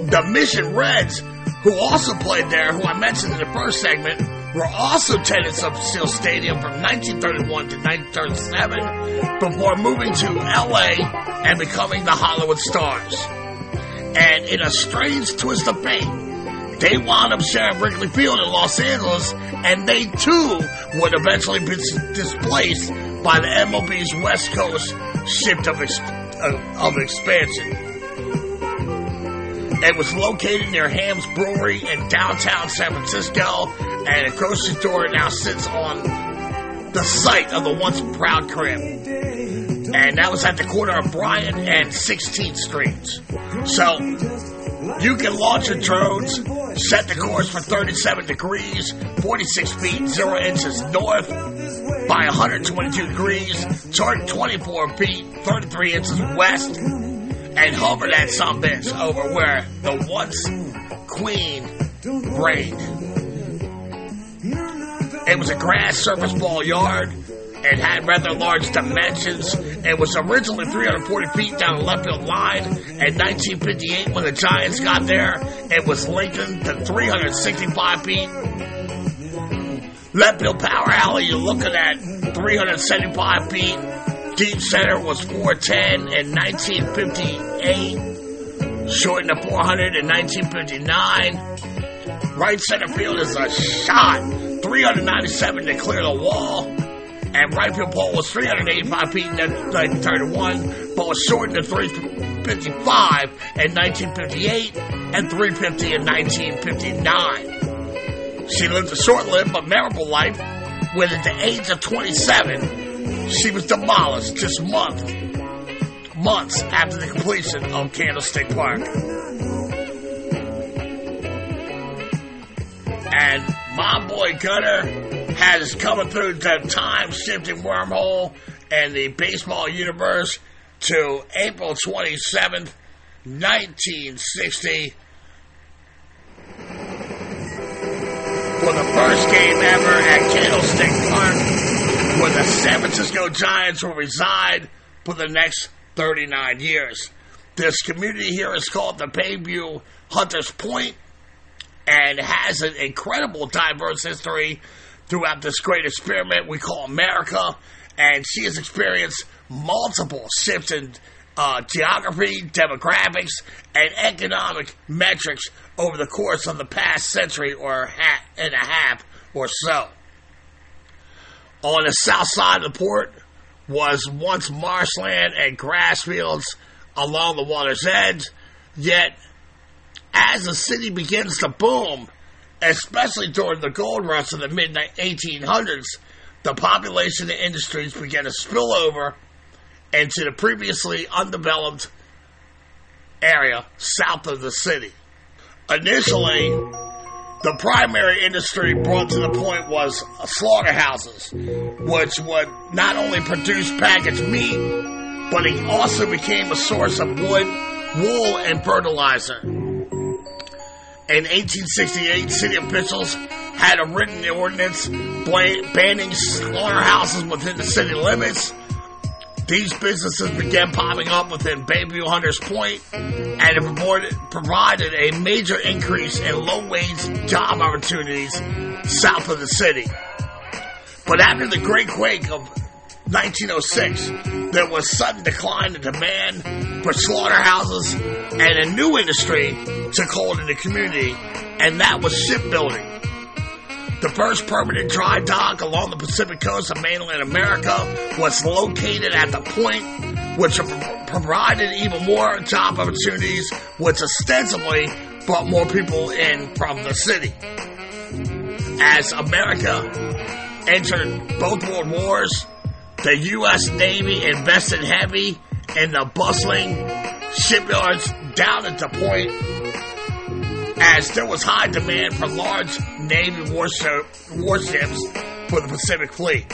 The Mission Reds, who also played there, who I mentioned in the first segment, were also tenants of Seal Stadium from 1931 to 1937 before moving to LA and becoming the Hollywood Stars. And in a strange twist of fate, they wound up sharing Wrigley Field in Los Angeles, and they too would eventually be displaced by the MLB's West Coast shift of expansion. It was located near Ham's Brewery in downtown San Francisco, and a grocery store now sits on the site of the once proud crib. And that was at the corner of Bryant and 16th Streets. So, you can launch your drones, set the course for 37 degrees, 46 feet, 0 inches north, by 122 degrees, 24 feet, 33 inches west, and hover that sumbitch over where the once Queen reigned. It was a grass surface ball yard. It had rather large dimensions. It was originally 340 feet down the left field line. In 1958, when the Giants got there, it was lengthened to 365 feet. Left field power alley, you're looking at 375 feet. Deep center was 410 in 1958, shortened to 400 in 1959. Right center field is a shot, 397 to clear the wall. And right field pole was 385 feet in 1931, but was shortened to 355 in 1958 and 350 in 1959. She lived a short-lived but memorable life, when at the age of 27, she was demolished just months after the completion of Candlestick Park. And my boy Gunner has coming through the time-shifting wormhole and the baseball universe to April 27th, 1960, for the first game ever at Candlestick Park, where the San Francisco Giants will reside for the next 39 years. This community here is called the Bayview Hunters Point, and has an incredible diverse history throughout this great experiment we call America, and she has experienced multiple shifts in geography, demographics, and economic metrics over the course of the past century and a half or so. On the south side of the port was once marshland and grass fields along the water's edge, yet as the city begins to boom, especially during the gold rush of the mid-1800s, the population and industries began to spill over into the previously undeveloped area south of the city. Initially, the primary industry brought to the point was slaughterhouses, which would not only produce packaged meat, but it also became a source of wood, wool, and fertilizer. In 1868, city officials had a written ordinance banning slaughterhouses within the city limits. These businesses began popping up within Bayview Hunters Point, and it provided a major increase in low-wage job opportunities south of the city. But after the Great Quake of 1906, there was sudden decline in demand for slaughterhouses, and a new industry took hold in the community, and that was shipbuilding. The first permanent dry dock along the Pacific coast of mainland America was located at the point, which provided even more job opportunities, which ostensibly brought more people in from the city. As America entered both world wars, the U.S. Navy invested heavy in the bustling shipyards down at the point, as there was high demand for large Navy warships for the Pacific Fleet.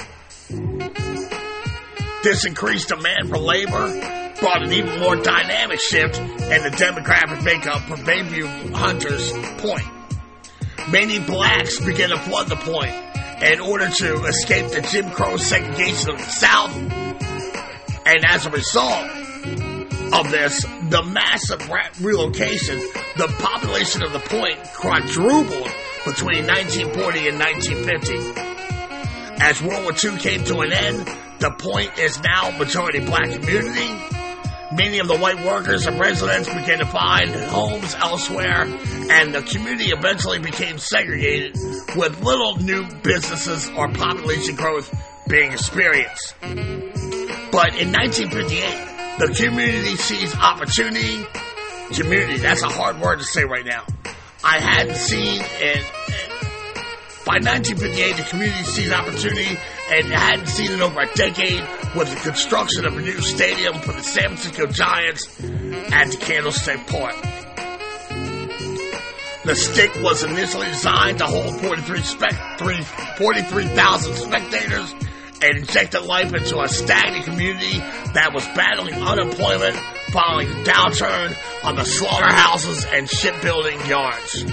This increased demand for labor brought an even more dynamic shift in the demographic makeup for Bayview Hunters Point. Many blacks began to flood the point in order to escape the Jim Crow segregation of the South, and as a result of this, the massive relocation, the population of the point quadrupled between 1940 and 1950. As World War II came to an end, the point is now a majority black community. Many of the white workers and residents began to find homes elsewhere, and the community eventually became segregated, with little new businesses or population growth being experienced. But in 1958, the community sees opportunity. Community, that's a hard word to say right now. I hadn't seen it. By 1958, the community sees opportunity and hadn't seen it over a decade with the construction of a new stadium for the San Francisco Giants at the Candlestick Park. The stick was initially designed to hold 43,000 spectators and injected life into a stagnant community that was battling unemployment following the downturn on the slaughterhouses and shipbuilding yards.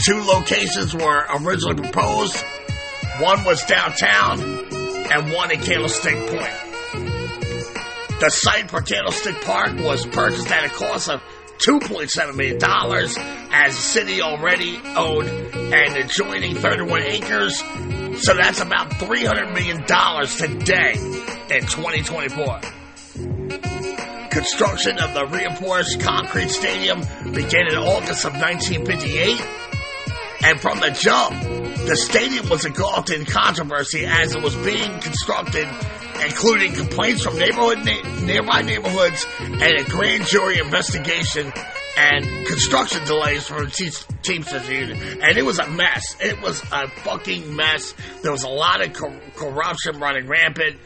2 locations were originally proposed. One was downtown and one at Candlestick Point. The site for Candlestick Park was purchased at a cost of $2.7 million, as the city already owned an adjoining 31 acres. So that's about $300 million today in 2024. Construction of the reinforced concrete stadium began in August of 1958. And from the jump, the stadium was engulfed in controversy as it was being constructed, including complaints from nearby neighborhoods and a grand jury investigation and construction delays from the Teamsters Union. And it was a mess. It was a fucking mess. There was a lot of corruption running rampant.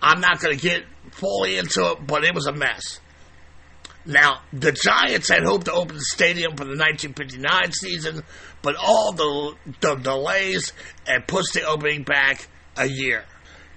I'm not going to get fully into it, but it was a mess. Now, the Giants had hoped to open the stadium for the 1959 season, but all the delays had pushed the opening back a year.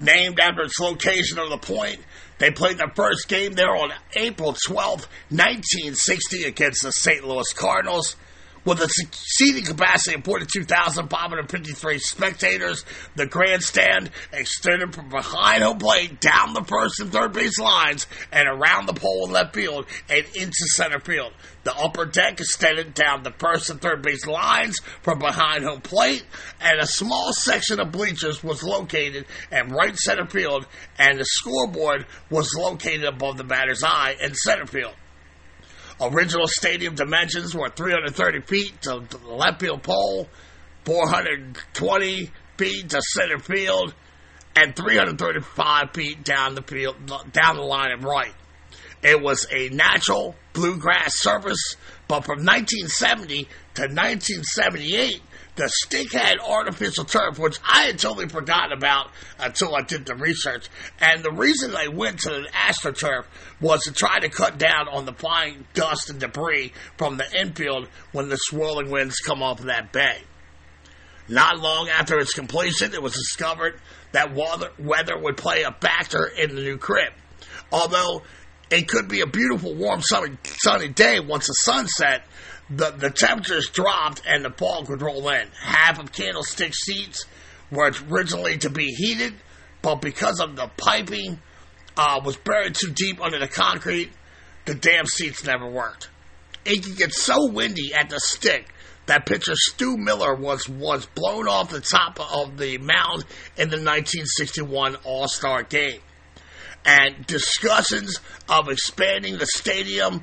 Named after its location on the point, they played their first game there on April 12, 1960 against the St. Louis Cardinals. With a seating capacity of 42,553 spectators, the grandstand extended from behind home plate down the first and third base lines and around the pole in left field and into center field. The upper deck extended down the first and third base lines from behind home plate, and a small section of bleachers was located in right center field, and the scoreboard was located above the batter's eye in center field. Original stadium dimensions were 330 feet to the left field pole, 420 feet to center field, and 335 feet down the line and right. It was a natural bluegrass surface, but from 1970 to 1978, the stick had artificial turf, which I had totally forgotten about until I did the research. And the reason they went to the AstroTurf was to try to cut down on the flying dust and debris from the infield when the swirling winds come off of that bay. Not long after its completion, it was discovered that weather would play a factor in the new crib. Although it could be a beautiful, warm, sunny day once the sun set, the temperatures dropped and the fog would roll in. Half of Candlestick seats were originally to be heated, but because of the piping was buried too deep under the concrete, the damn seats never worked. It could get so windy at the stick that pitcher Stu Miller was blown off the top of the mound in the 1961 All-Star Game. And discussions of expanding the stadium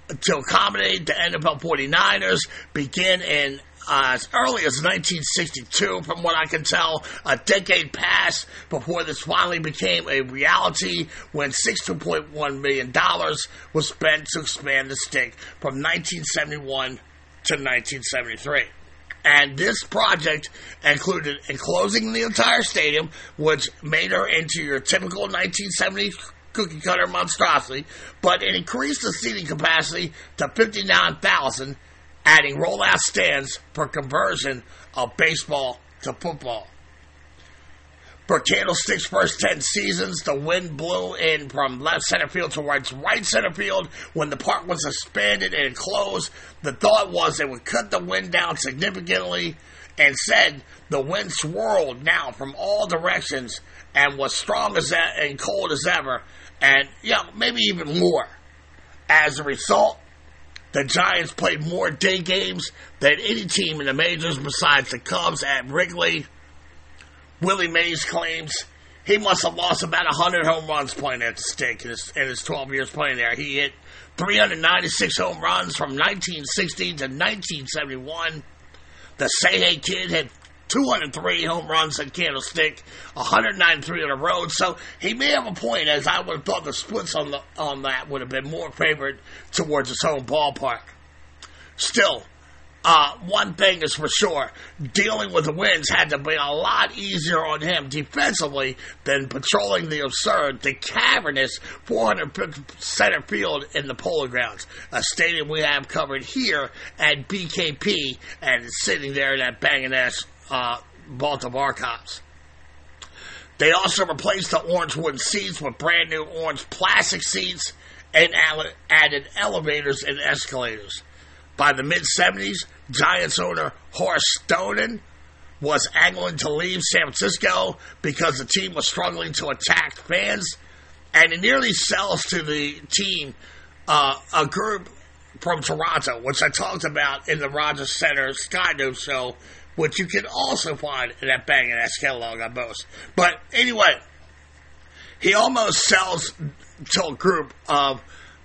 to accommodate the NFL 49ers began in as early as 1962, from what I can tell. A decade passed before this finally became a reality when $62.1 million was spent to expand the stick from 1971 to 1973. And this project included enclosing the entire stadium, which made her into your typical 1970 cookie-cutter monstrosity, but it increased the seating capacity to 59,000, adding rollout stands for conversion of baseball to football. For Candlestick's first 10 seasons, the wind blew in from left center field towards right center field. When the park was expanded and enclosed, the thought was it would cut the wind down significantly. Instead, the wind swirled now from all directions and was strong as that and cold as ever, and maybe even more. As a result, the Giants played more day games than any team in the majors besides the Cubs at Wrigley. Willie Mays claims he must have lost about 100 home runs playing at the stick in his 12 years playing there. He hit 396 home runs from 1960 to 1971. The Say Hey Kid had 203 home runs at Candlestick, 193 on the road. So he may have a point, as I would have thought the splits on that would have been more favored towards his home ballpark. Still, one thing is for sure, dealing with the winds had to be a lot easier on him defensively than patrolling the cavernous 400 center field in the Polo Grounds, a stadium we have covered here at BKP and sitting there in that banging-ass vault of archives. They also replaced the orange wooden seats with brand new orange plastic seats and added elevators and escalators. By the mid-'70s, Giants owner Horace Stonen was angling to leave San Francisco because the team was struggling to attract fans, and he nearly sells to the team a group from Toronto, which I talked about in the Rogers Center Sky News show, which you can also find in that banging-ass catalog I boast. But anyway, he almost sells to a group of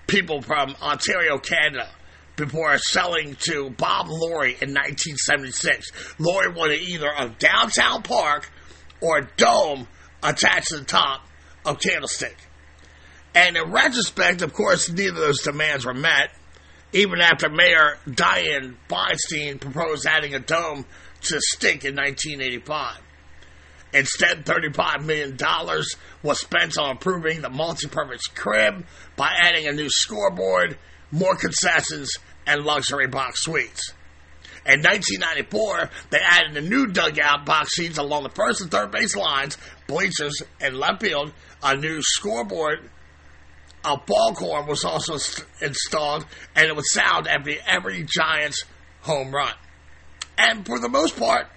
people from Ontario, Canada, before selling to Bob Laurie in 1976. Laurie wanted either a downtown park or a dome attached to the top of Candlestick. And in retrospect, of course, neither of those demands were met, even after Mayor Dianne Feinstein proposed adding a dome to stick in 1985. Instead, $35 million was spent on improving the multi-purpose crib by adding a new scoreboard, more concessions, and luxury box suites. In 1994, they added a new dugout box seats along the first and third base lines, bleachers, and left field. A new scoreboard, a foghorn was also installed, and it would sound every Giants home run. And for the most part,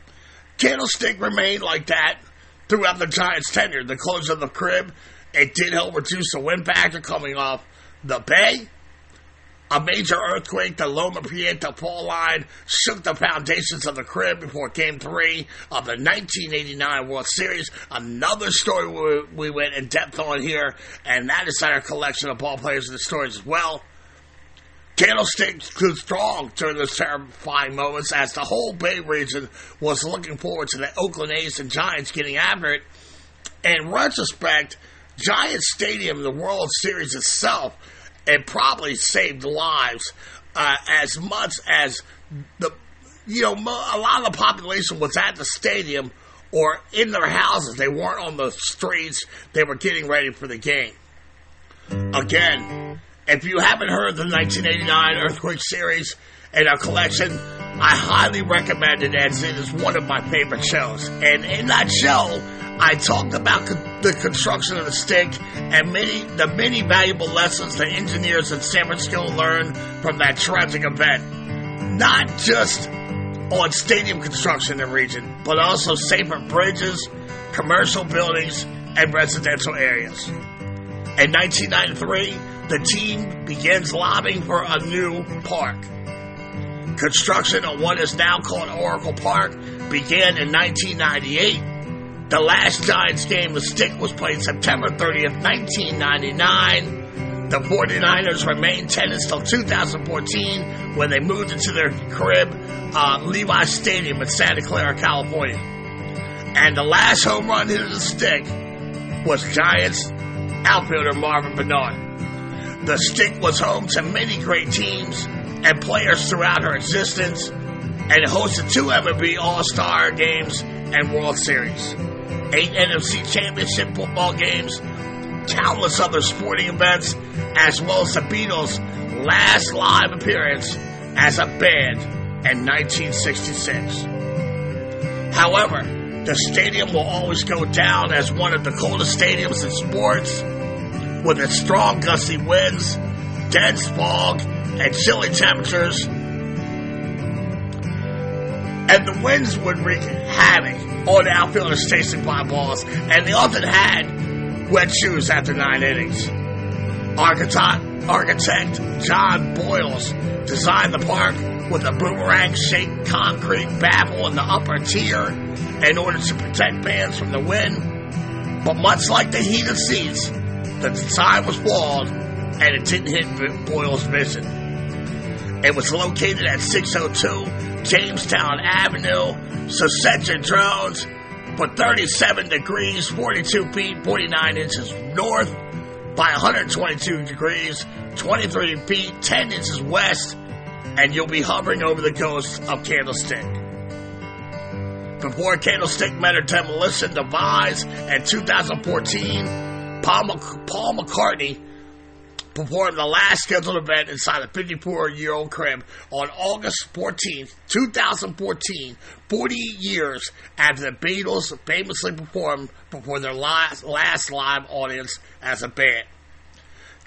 Candlestick remained like that throughout the Giants' tenure. The close of the crib, it did help reduce the wind factor coming off the bay. A major earthquake, the Loma Prieta fault line, shook the foundations of the crib before Game 3 of the 1989 World Series. Another story we went in depth on here, and that is our collection of ball players and the stories as well. Candlestick stood strong during those terrifying moments as the whole Bay region was looking forward to the Oakland A's and Giants getting after it. In retrospect, Giants Stadium, the World Series itself, it probably saved lives as much as a lot of the population was at the stadium or in their houses. They weren't on the streets. They were getting ready for the game. Again, if you haven't heard the 1989 Earthquake series in our collection, I highly recommend it, as it is one of my favorite shows. And in that show, I talked about the construction of the stick and the many valuable lessons the engineers in San Francisco learned from that tragic event. Not just on stadium construction in the region, but also safer bridges, commercial buildings, and residential areas. In 1993, the team begins lobbying for a new park. Construction on what is now called Oracle Park began in 1998. The last Giants game, the stick, was played September 30th, 1999. The 49ers remained tenants till 2014 when they moved into their crib, Levi Stadium in Santa Clara, California. And the last home run hit of the stick was Giants outfielder Marvin Bernard. The stick was home to many great teams and players throughout her existence, and hosted 2 MLB All-Star games and World Series, 8 NFC Championship football games, countless other sporting events, as well as the Beatles' last live appearance as a band in 1966. However, the stadium will always go down as one of the coldest stadiums in sports, with its strong gusty winds, dense fog, and chilly temperatures. And the winds would wreak havoc on outfielders chasing fly balls, and they often had wet shoes after 9 innings. Architect John Boyles designed the park with a boomerang-shaped concrete baffle in the upper tier in order to protect fans from the wind. But much like the heated seats, the design was flawed, and it didn't hit Boyle's vision. It was located at 602 Jamestown Avenue, so set your drones for 37 degrees, 42 feet, 49 inches north by 122 degrees, 23 feet, 10 inches west, and you'll be hovering over the coast of Candlestick. Before Candlestick met her demolition demise in 2014, Paul McCartney performed the last scheduled event inside a 54-year-old crib on August 14th, 2014, 40 years after the Beatles famously performed before their last live audience as a band.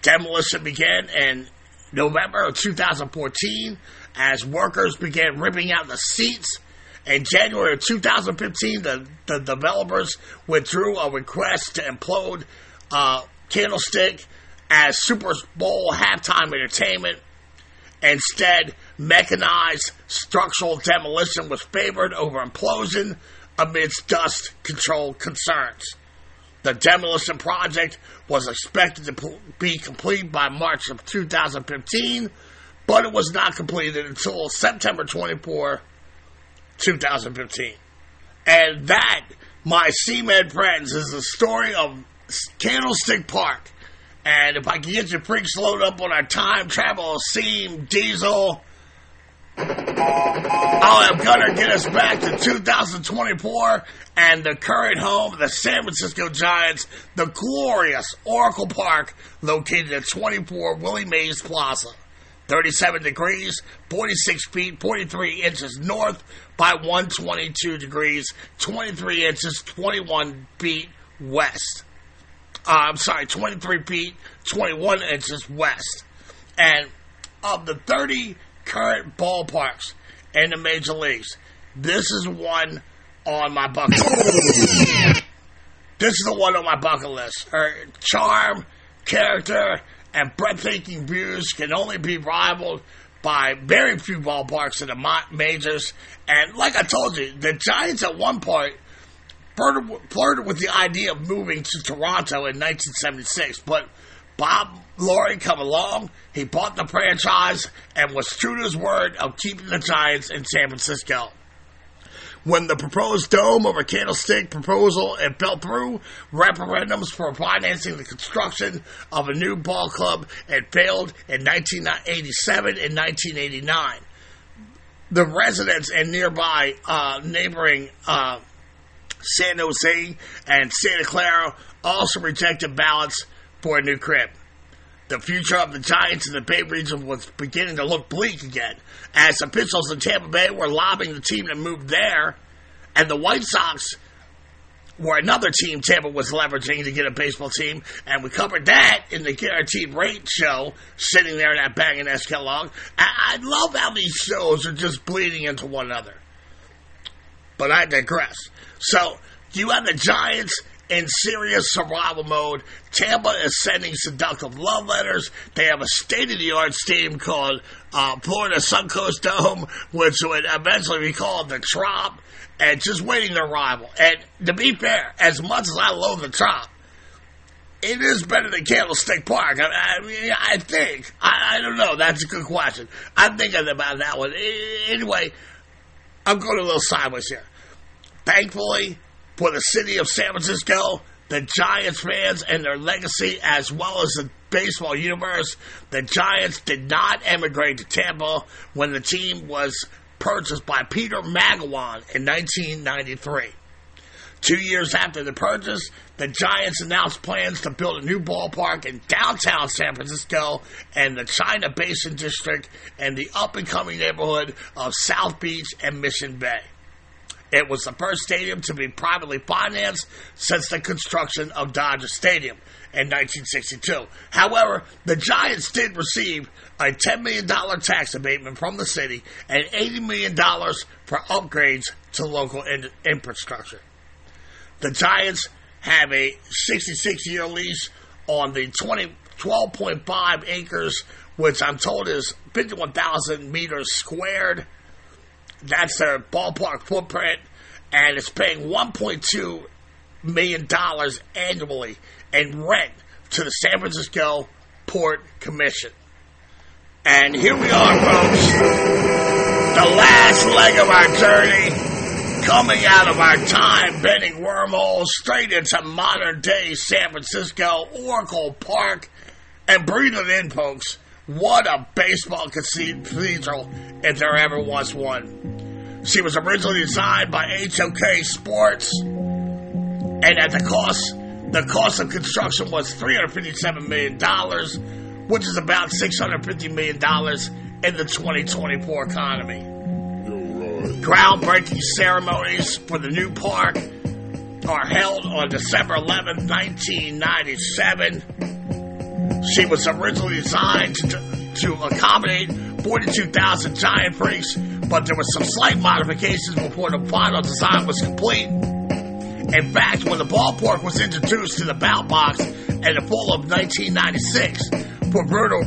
Demolition began in November of 2014 as workers began ripping out the seats. In January of 2015, the developers withdrew a request to implode Candlestick as Super Bowl halftime entertainment. Instead, mechanized structural demolition was favored over implosion amidst dust control concerns. The demolition project was expected to be complete by March of 2015, but it was not completed until September 24, 2015. And that, my Seaman friends, is the story of Candlestick Park. And if I can get you freaks loaded up on our time travel steam diesel, I'll have Gunner get us back to 2024 and the current home of the San Francisco Giants, the glorious Oracle Park, located at 24 Willie Mays Plaza. 37 degrees, 46 feet, 43 inches north by 122 degrees, 23 inches, 21 feet west. 23 feet, 21 inches west. And of the 30 current ballparks in the major leagues, this is one on my bucket list. This is the one on my bucket list. Her charm, character, and breathtaking views can only be rivaled by very few ballparks in the majors. And like I told you, the Giants at one point flirted with the idea of moving to Toronto in 1976, but Bob Laurie come along, he bought the franchise, and was true to his word of keeping the Giants in San Francisco. When the proposed dome over Candlestick proposal it fell through, referendums for financing the construction of a new ball club had failed in 1987 and 1989. The residents in nearby neighboring San Jose and Santa Clara also rejected ballots for a new crib. The future of the Giants in the Bay region was beginning to look bleak again, as officials in Tampa Bay were lobbying the team to move there, and the White Sox were another team Tampa was leveraging to get a baseball team, and we covered that in the Guaranteed Rate show, sitting there in that banging Kellogg. I love how these shows are just bleeding into one another. But I digress. So, you have the Giants in serious survival mode. Tampa is sending seductive love letters. They have a state-of-the-art stadium called Florida Suncoast Dome, which would eventually be called the Trop, and just waiting to arrival. And to be fair, as much as I love the Trop, it is better than Candlestick Park. I think. I don't know. That's a good question. I'm thinking about that one. Anyway, I'm going a little sideways here. Thankfully, for the city of San Francisco, the Giants fans and their legacy, as well as the baseball universe, the Giants did not emigrate to Tampa when the team was purchased by Peter Magawan in 1993. 2 years after the purchase, the Giants announced plans to build a new ballpark in downtown San Francisco and the China Basin District and the up-and-coming neighborhood of South Beach and Mission Bay. It was the first stadium to be privately financed since the construction of Dodger Stadium in 1962. However, the Giants did receive a $10 million tax abatement from the city and $80 million for upgrades to local infrastructure. The Giants have a 66-year lease on the 12.5 acres, which I'm told is 51,000 meters squared. That's their ballpark footprint, and it's paying $1.2 million annually in rent to the San Francisco Port Commission. And here we are, folks, the last leg of our journey, coming out of our time-bending wormhole straight into modern-day San Francisco, Oracle Park, and breathe it in, folks. What a baseball cathedral if there ever was one. She was originally designed by HOK Sports, and at the cost of construction was $357 million, which is about $650 million in the 2024 economy. Groundbreaking ceremonies for the new park are held on December 11th, 1997. She was originally designed to accommodate 42,000 giant freaks, but there were some slight modifications before the final design was complete. In fact, when the ballpark was introduced to the ballot box in the fall of 1996 for voter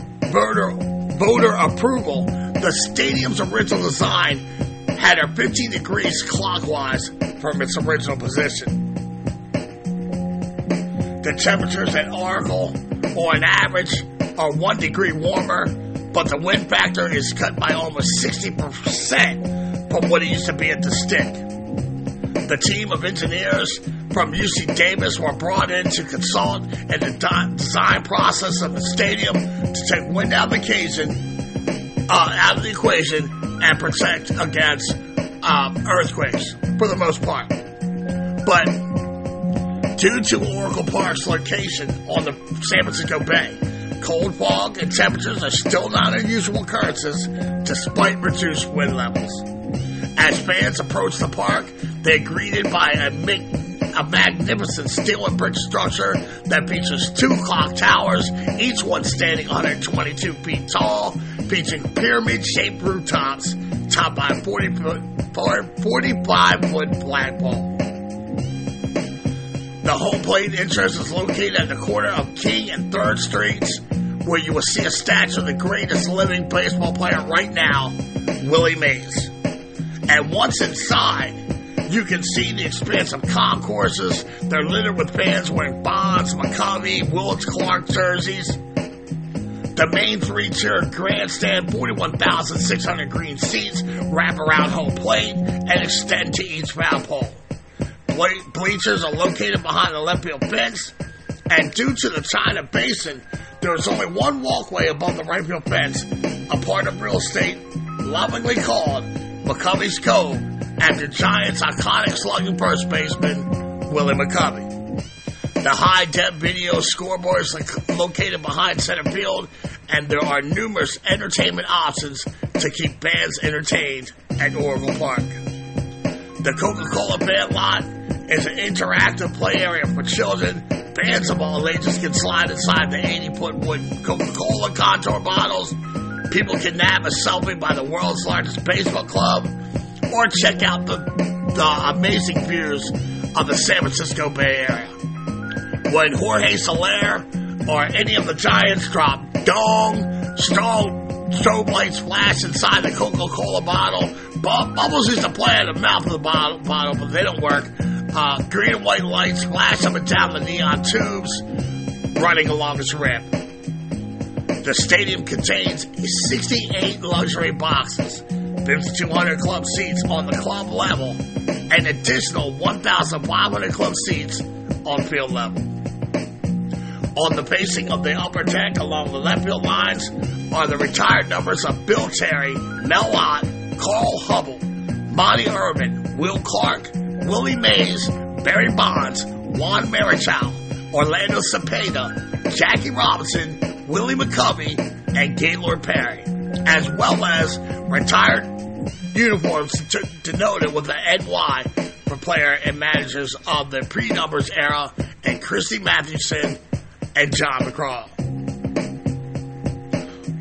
approval, the stadium's original design had her 15 degrees clockwise from its original position. The temperatures at Oracle, on average, are 1 degree warmer, but the wind factor is cut by almost 60% from what it used to be at the Stick. The team of engineers from UC Davis were brought in to consult in the design process of the stadium to take wind out of the equation and protect against earthquakes, for the most part. But due to Oracle Park's location on the San Francisco Bay, cold fog and temperatures are still not unusual occurrences despite reduced wind levels. As fans approach the park, they're greeted by a magnificent steel and brick structure that features 2 clock towers, each one standing 122 feet tall, featuring pyramid-shaped rooftops topped by a 45-foot flagpole. The home plate entrance is located at the corner of King and 3rd Streets, where you will see a statue of the greatest living baseball player right now, Willie Mays. And once inside, you can see the expanse of concourses. They're littered with fans wearing Bonds, McCovey, Willits Clark jerseys. The main three-tier grandstand, 41,600 green seats, wrap around home plate and extend to each foul pole. Bleachers are located behind the left field fence, and due to the China Basin, there is only one walkway above the right field fence, a part of real estate lovingly called McCovey's Cove, after Giants' iconic slugging first baseman, Willie McCovey. The high-def video scoreboard is located behind center field, and there are numerous entertainment options to keep fans entertained at Oracle Park. The Coca-Cola fan lot is an interactive play area for children. Fans of all ages can slide inside the 80-foot wooden Coca-Cola contour bottles. People can nab a selfie by the world's largest baseball club, or check out the amazing views of the San Francisco Bay Area. When Jorge Soler or any of the Giants drop strong strobe lights flash inside the Coca-Cola bottle. Bubbles used to play at the mouth of the bottle, but they don't work. Green and white lights flash up and down the neon tubes running along its rim. The stadium contains 68 luxury boxes, 5,200 club seats on the club level, and additional 1,500 club seats on field level. On the facing of the upper deck along the left field lines are the retired numbers of Bill Terry, Mel Ott, Carl Hubble, Monty Irvin, Will Clark, Willie Mays, Barry Bonds, Juan Marichal, Orlando Cepeda, Jackie Robinson, Willie McCovey, and Gaylord Perry, as well as retired uniforms denoted with the NY for player and managers of the pre-numbers era, and Christy Mathewson and John McCraw.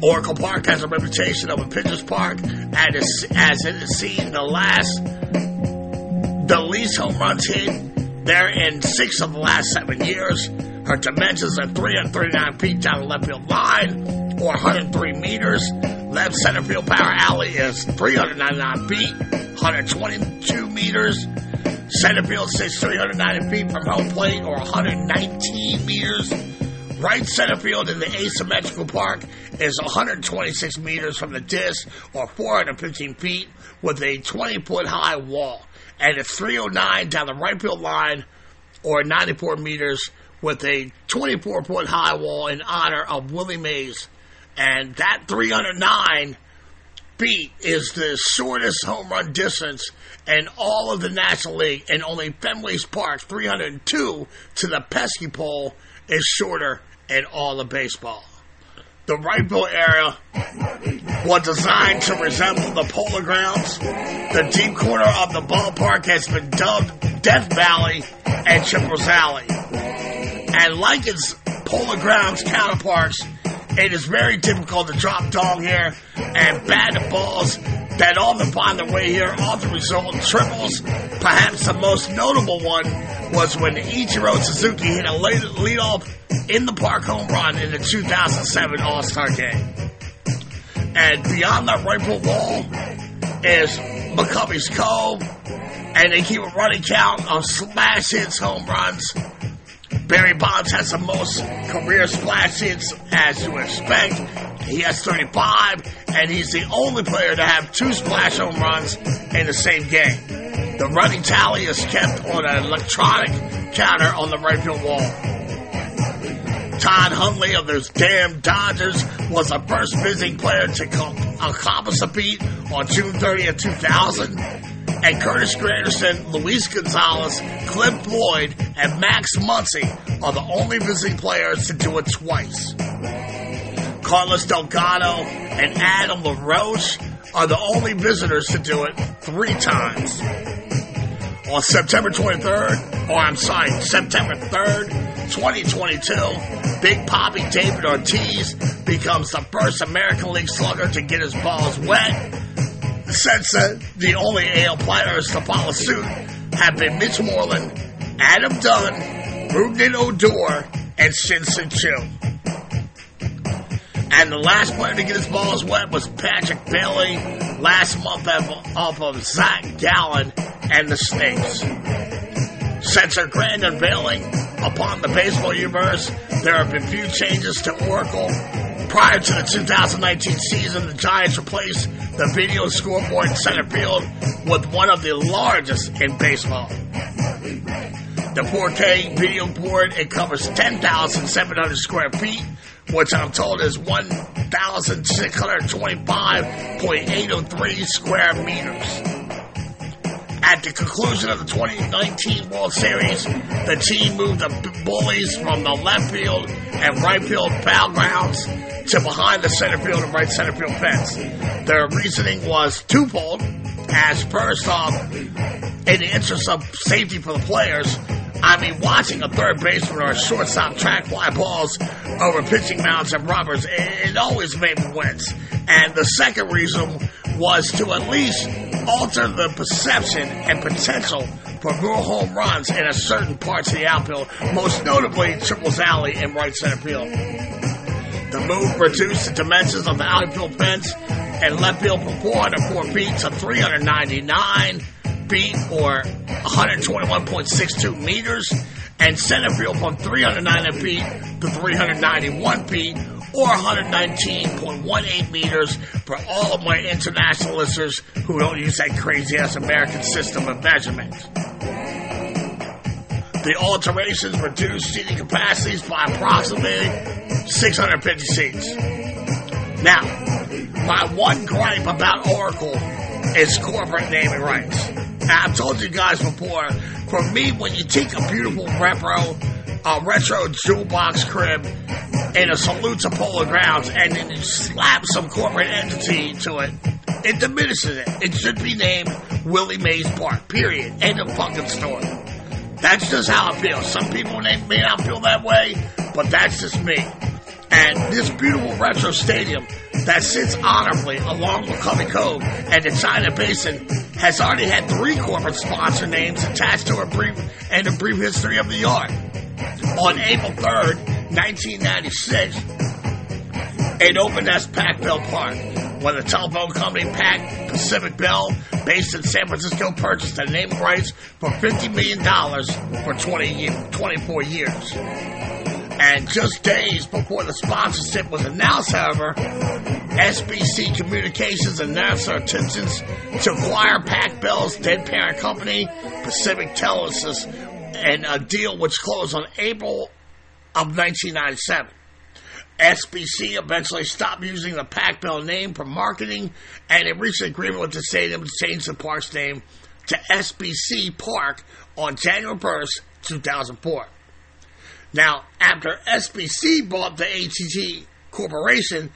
Oracle Park has a reputation of a pitcher's park, as it has seen the least home runs hit there in 6 of the last 7 years. Her dimensions are 339 feet down the left field line, or 103 meters. Left center field power alley is 399 feet, 122 meters. Center field sits 390 feet from home plate, or 119 meters. Right center field in the asymmetrical park is 126 meters from the disc, or 415 feet, with a 20-foot high wall. And it's 309 down the right field line, or 94 meters, with a 24-foot high wall in honor of Willie Mays. And that 309 feet is the shortest home run distance in all of the National League, and only Fenway Park's 302 to the pesky pole is shorter in all of baseball. The right field area was designed to resemble the Polo Grounds. The deep corner of the ballpark has been dubbed Death Valley and Chipper's Alley. And like its Polo Grounds counterparts, it is very difficult to drop dong here and bat the balls that often find their way here, often result in triples. Perhaps the most notable one was when Ichiro Suzuki hit a leadoff in the park home run in the 2007 All-Star Game. And beyond that right field wall is McCovey's Cove, and they keep a running count of smash hits, home runs. Barry Bonds has the most career splash hits, as you expect. He has 35, and he's the only player to have 2 splash home runs in the same game. The running tally is kept on an electronic counter on the right field wall. Todd Hundley of those damn Dodgers was the first visiting player to accomplish a feat on June 30th, 2000. And Curtis Granderson, Luis Gonzalez, Cliff Floyd, and Max Muncy are the only visiting players to do it twice. Carlos Delgado and Adam LaRoche are the only visitors to do it 3 times. On September 3rd, 2022, Big Poppy David Ortiz becomes the first American League slugger to get his balls wet. Since the only AL players to follow suit have been Mitch Moreland, Adam Dunn, Rougned Odor, and Shin-Soo Choo. And the last player to get his balls wet was Patrick Bailey last month off of Zach Gallen and the Snakes. Since their grand unveiling upon the baseball universe, there have been few changes to Oracle. Prior to the 2019 season, the Giants replaced the video scoreboard in center field with one of the largest in baseball. The 4K video board, it covers 10,700 square feet, which I'm told is 1,625.803 square meters. At the conclusion of the 2019 World Series, the team moved the Bullies from the left field and right field foul grounds to behind the center field and right center field fence. Their reasoning was twofold. As first off, in the interest of safety for the players, watching a third baseman or a shortstop track fly balls over pitching mounds and rubbers, it always made me wince. And the second reason was to at least alter the perception and potential for more home runs in a certain parts of the outfield, most notably Triples Alley and right center field. The move reduced the dimensions of the outfield fence and left field from 404 feet to 399 feet or 121.62 meters, and center field from 390 feet to 391 feet or 119.18 meters for all of my international listeners who don't use that crazy-ass American system of measurement. The alterations reduced seating capacities by approximately 650 seats. Now, my one gripe about Oracle is corporate naming rights. Now, I've told you guys before, for me, when you take a beautiful retro jewel box crib in a salute to Polo Grounds and then you slap some corporate entity to it, it diminishes it. It should be named Willie Mays Park, period. End of fucking story. That's just how I feel. Some people may not feel that way, but that's just me. And this beautiful retro stadium that sits honorably along McCovey Cove and the China Basin has already had 3 corporate sponsor names attached to a brief history of the yard. On April 3rd, 1996, it opened as Pac Bell Park, when the telephone company Pac Pacific Bell, based in San Francisco, purchased the naming rights for $50 million for 24 years. And just days before the sponsorship was announced, however, SBC Communications announced their intentions to acquire Pac Bell's dead parent company, Pacific Telesis, and a deal which closed on April of 1997. SBC eventually stopped using the Pac Bell name for marketing, and it reached an agreement with the stadium to change the park's name to SBC Park on January 1st, 2004. Now, after SBC bought the AT&T Corporation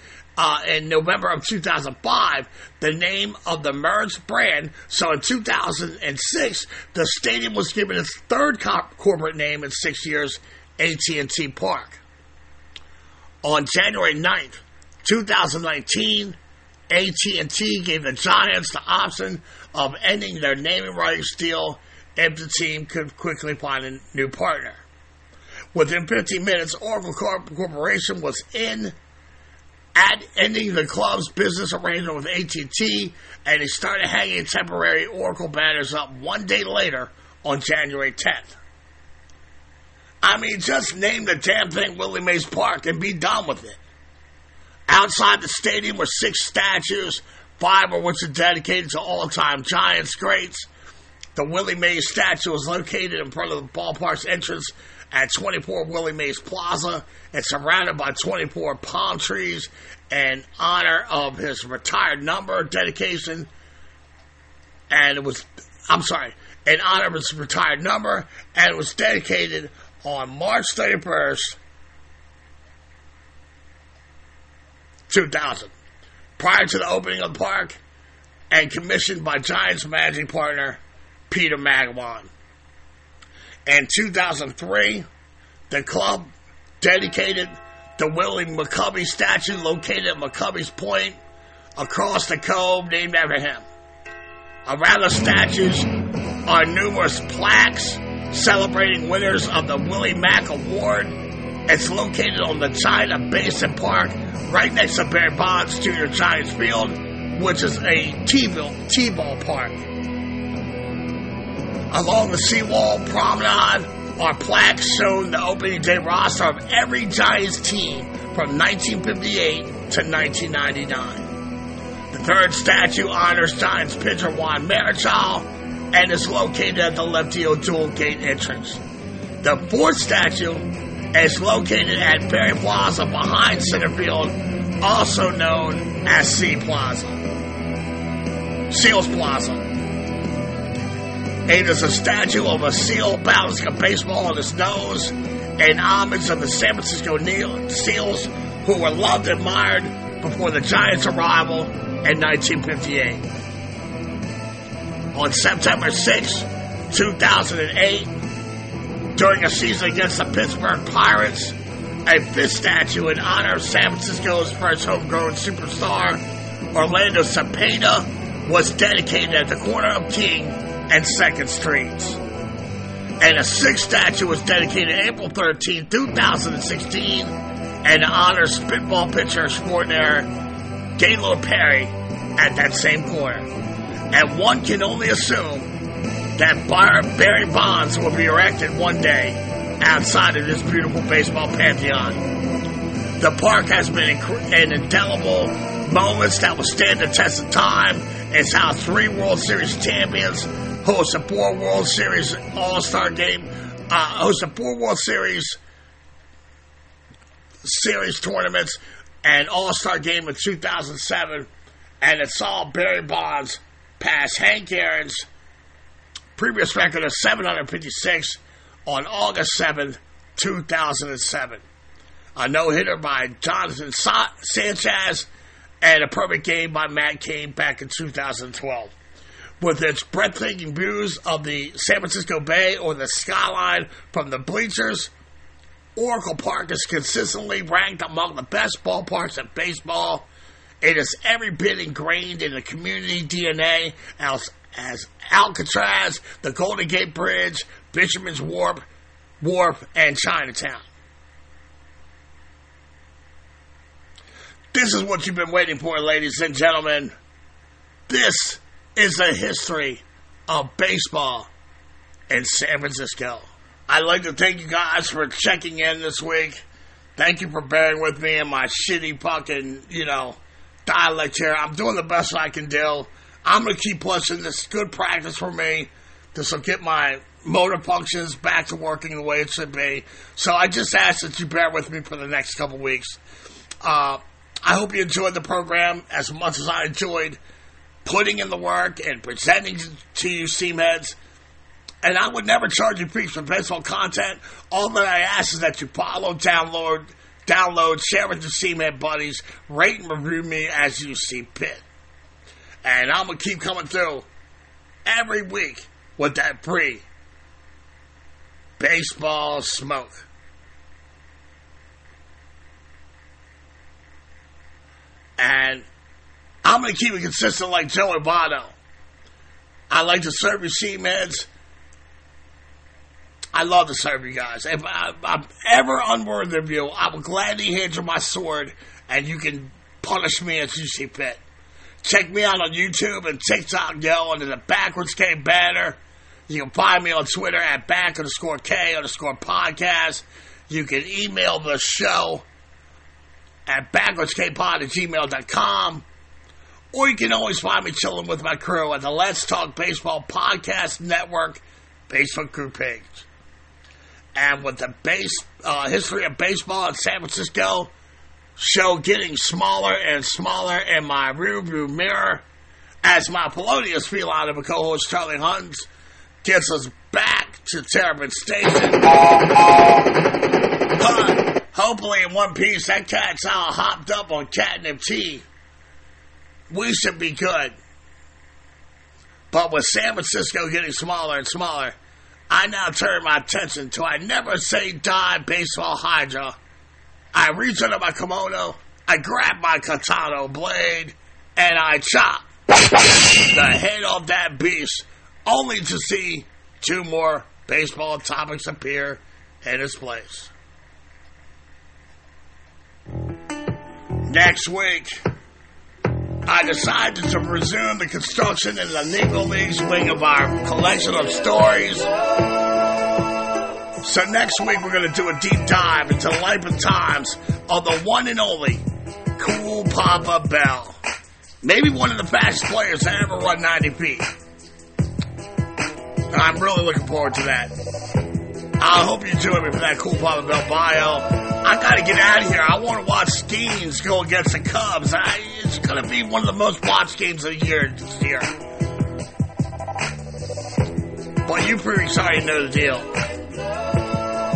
in November of 2005, the name of the merged brand, so in 2006, the stadium was given its third corporate name in 6 years, AT&T Park. On January 9th, 2019, AT&T gave the Giants the option of ending their naming rights deal if the team could quickly find a new partner. Within 15 minutes, Oracle Corporation was ending the club's business arrangement with AT&T, and they started hanging temporary Oracle banners up one day later on January 10th. Just name the damn thing Willie Mays Park and be done with it. Outside the stadium were 6 statues, 5 of which are dedicated to all-time Giants greats. The Willie Mays statue is located in front of the ballpark's entrance at 24 Willie Mays Plaza. It's surrounded by 24 palm trees in honor of his retired number dedication. In honor of his retired number, and it was dedicated on March 31st, 2000, prior to the opening of the park, and commissioned by Giants managing partner Peter Magwan. In 2003, the club dedicated the Willie McCovey statue located at McCovey's Point across the cove named after him. Around the statues are numerous plaques celebrating winners of the Willie Mack Award. It's located on the China Basin Park, right next to Barry Bonds Jr. Giants Field, which is a T-ball park. Along the seawall promenade are plaques showing the opening day roster of every Giants team from 1958 to 1999. The third statue honors Giants pitcher Juan Marichal and is located at the left field dual gate entrance. The fourth statue is located at Berry Plaza behind center field, also known as Seals Plaza. It is a statue of a seal balancing a baseball on his nose in homage of the San Francisco Seals, who were loved and admired before the Giants' arrival in 1958. On September 6, 2008, during a season against the Pittsburgh Pirates, a fifth statue in honor of San Francisco's first homegrown superstar, Orlando Cepeda, was dedicated at the corner of King and 2nd Streets. And a sixth statue was dedicated April 13, 2016, and honors spitball pitcher extraordinaire Gaylord Perry at that same corner. And one can only assume that Barry Bonds will be erected one day outside of this beautiful baseball pantheon. The park has been an indelible moments that will stand the test of time. It's how 3 World Series champions host a 4 World Series All-Star game, host a 4 World Series tournaments and All-Star game in 2007, and it saw Barry Bonds pass Hank Aaron's previous record of 756 on August 7th, 2007. A no-hitter by Jonathan Sanchez and a perfect game by Matt Cain back in 2012. With its breathtaking views of the San Francisco Bay or the skyline from the bleachers, Oracle Park is consistently ranked among the best ballparks in baseball. It is every bit ingrained in the community DNA as Alcatraz, the Golden Gate Bridge, Fisherman's Wharf, and Chinatown. This is what you've been waiting for, ladies and gentlemen. This is the history of baseball in San Francisco. I'd like to thank you guys for checking in this week. Thank you for bearing with me and my shitty fucking, dialect here. I'm doing the best I can do. I'm going to keep pushing. This is good practice for me. This will get my motor functions back to working the way it should be. So I just ask that you bear with me for the next couple weeks. I hope you enjoyed the program as much as I enjoyed putting in the work and presenting to you Seamheads. And I would never charge you fees for baseball content. All that I ask is that you follow, download, share with your Seamhead buddies, rate and review me as you see fit. And I'm going to keep coming through every week with that baseball smoke. And I'm going to keep it consistent like Joe Votto. I like to serve you Seamheads. I love to serve you guys. If I'm ever unworthy of you, I will gladly hand you my sword, and you can punish me as you see fit. Check me out on YouTube and TikTok, under the Backwards K banner. You can find me on Twitter at @back_K_podcast. You can email the show at backwardskpod@gmail.com. Or you can always find me chilling with my crew at the Let's Talk Baseball Podcast Network Facebook group page. And with the history of baseball in San Francisco show getting smaller and smaller in my rearview mirror as my felonious feline of a co-host Charlie Huntons gets us back to Terrapin Station. Hopefully in one piece that cat's all hopped up on catnip tea. We should be good. But with San Francisco getting smaller and smaller, I now turn my attention to I never say die baseball hydra. I reach under my kimono, I grab my katana blade, and I chop the head off that beast, only to see 2 more baseball topics appear in its place. Next week, I decided to resume the construction in the Negro Leagues wing of our collection of stories So next week we're going to do a deep dive into the life and times of the one and only Cool Papa Bell. Maybe one of the fastest players to ever run 90 feet. I'm really looking forward to that. I hope you join me for that Cool Papa Bell bio. I got to get out of here. I want to watch Skeens go against the Cubs. It's going to be one of the most watched games of the year this year. But you pretty excited to know the deal.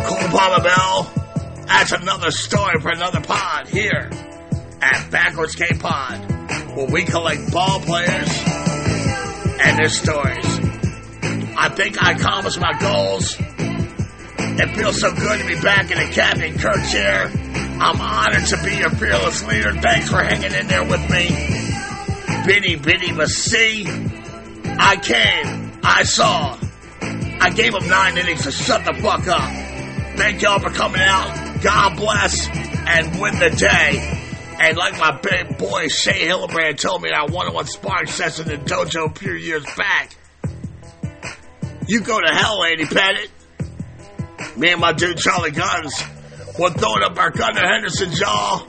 Cool Papa Bell, that's another story for another pod here at Backwards K Pod, where we collect ball players and their stories. I think I accomplished my goals. It feels so good to be back in the Captain Kirk chair. I'm honored to be your fearless leader. Thanks for hanging in there with me. Bitty must see. I came. I saw. I gave him 9 innings to shut the fuck up. Thank y'all for coming out. God bless and win the day. And like my big boy Shea Hillenbrand told me in our one-on-one sparring session in the dojo a few years back, you go to hell, Lady Pettit. Me and my dude Charlie Guns, we're throwing up our Gunnar Henderson jaw.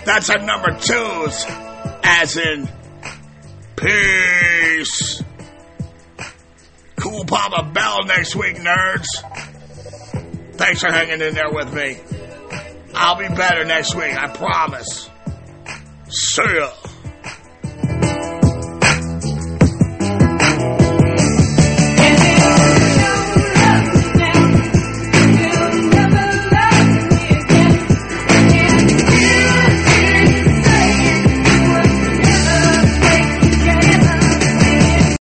That's our number 2s. As in, peace. Cool Papa Bell next week, nerds. Thanks for hanging in there with me. I'll be better next week, I promise. See ya.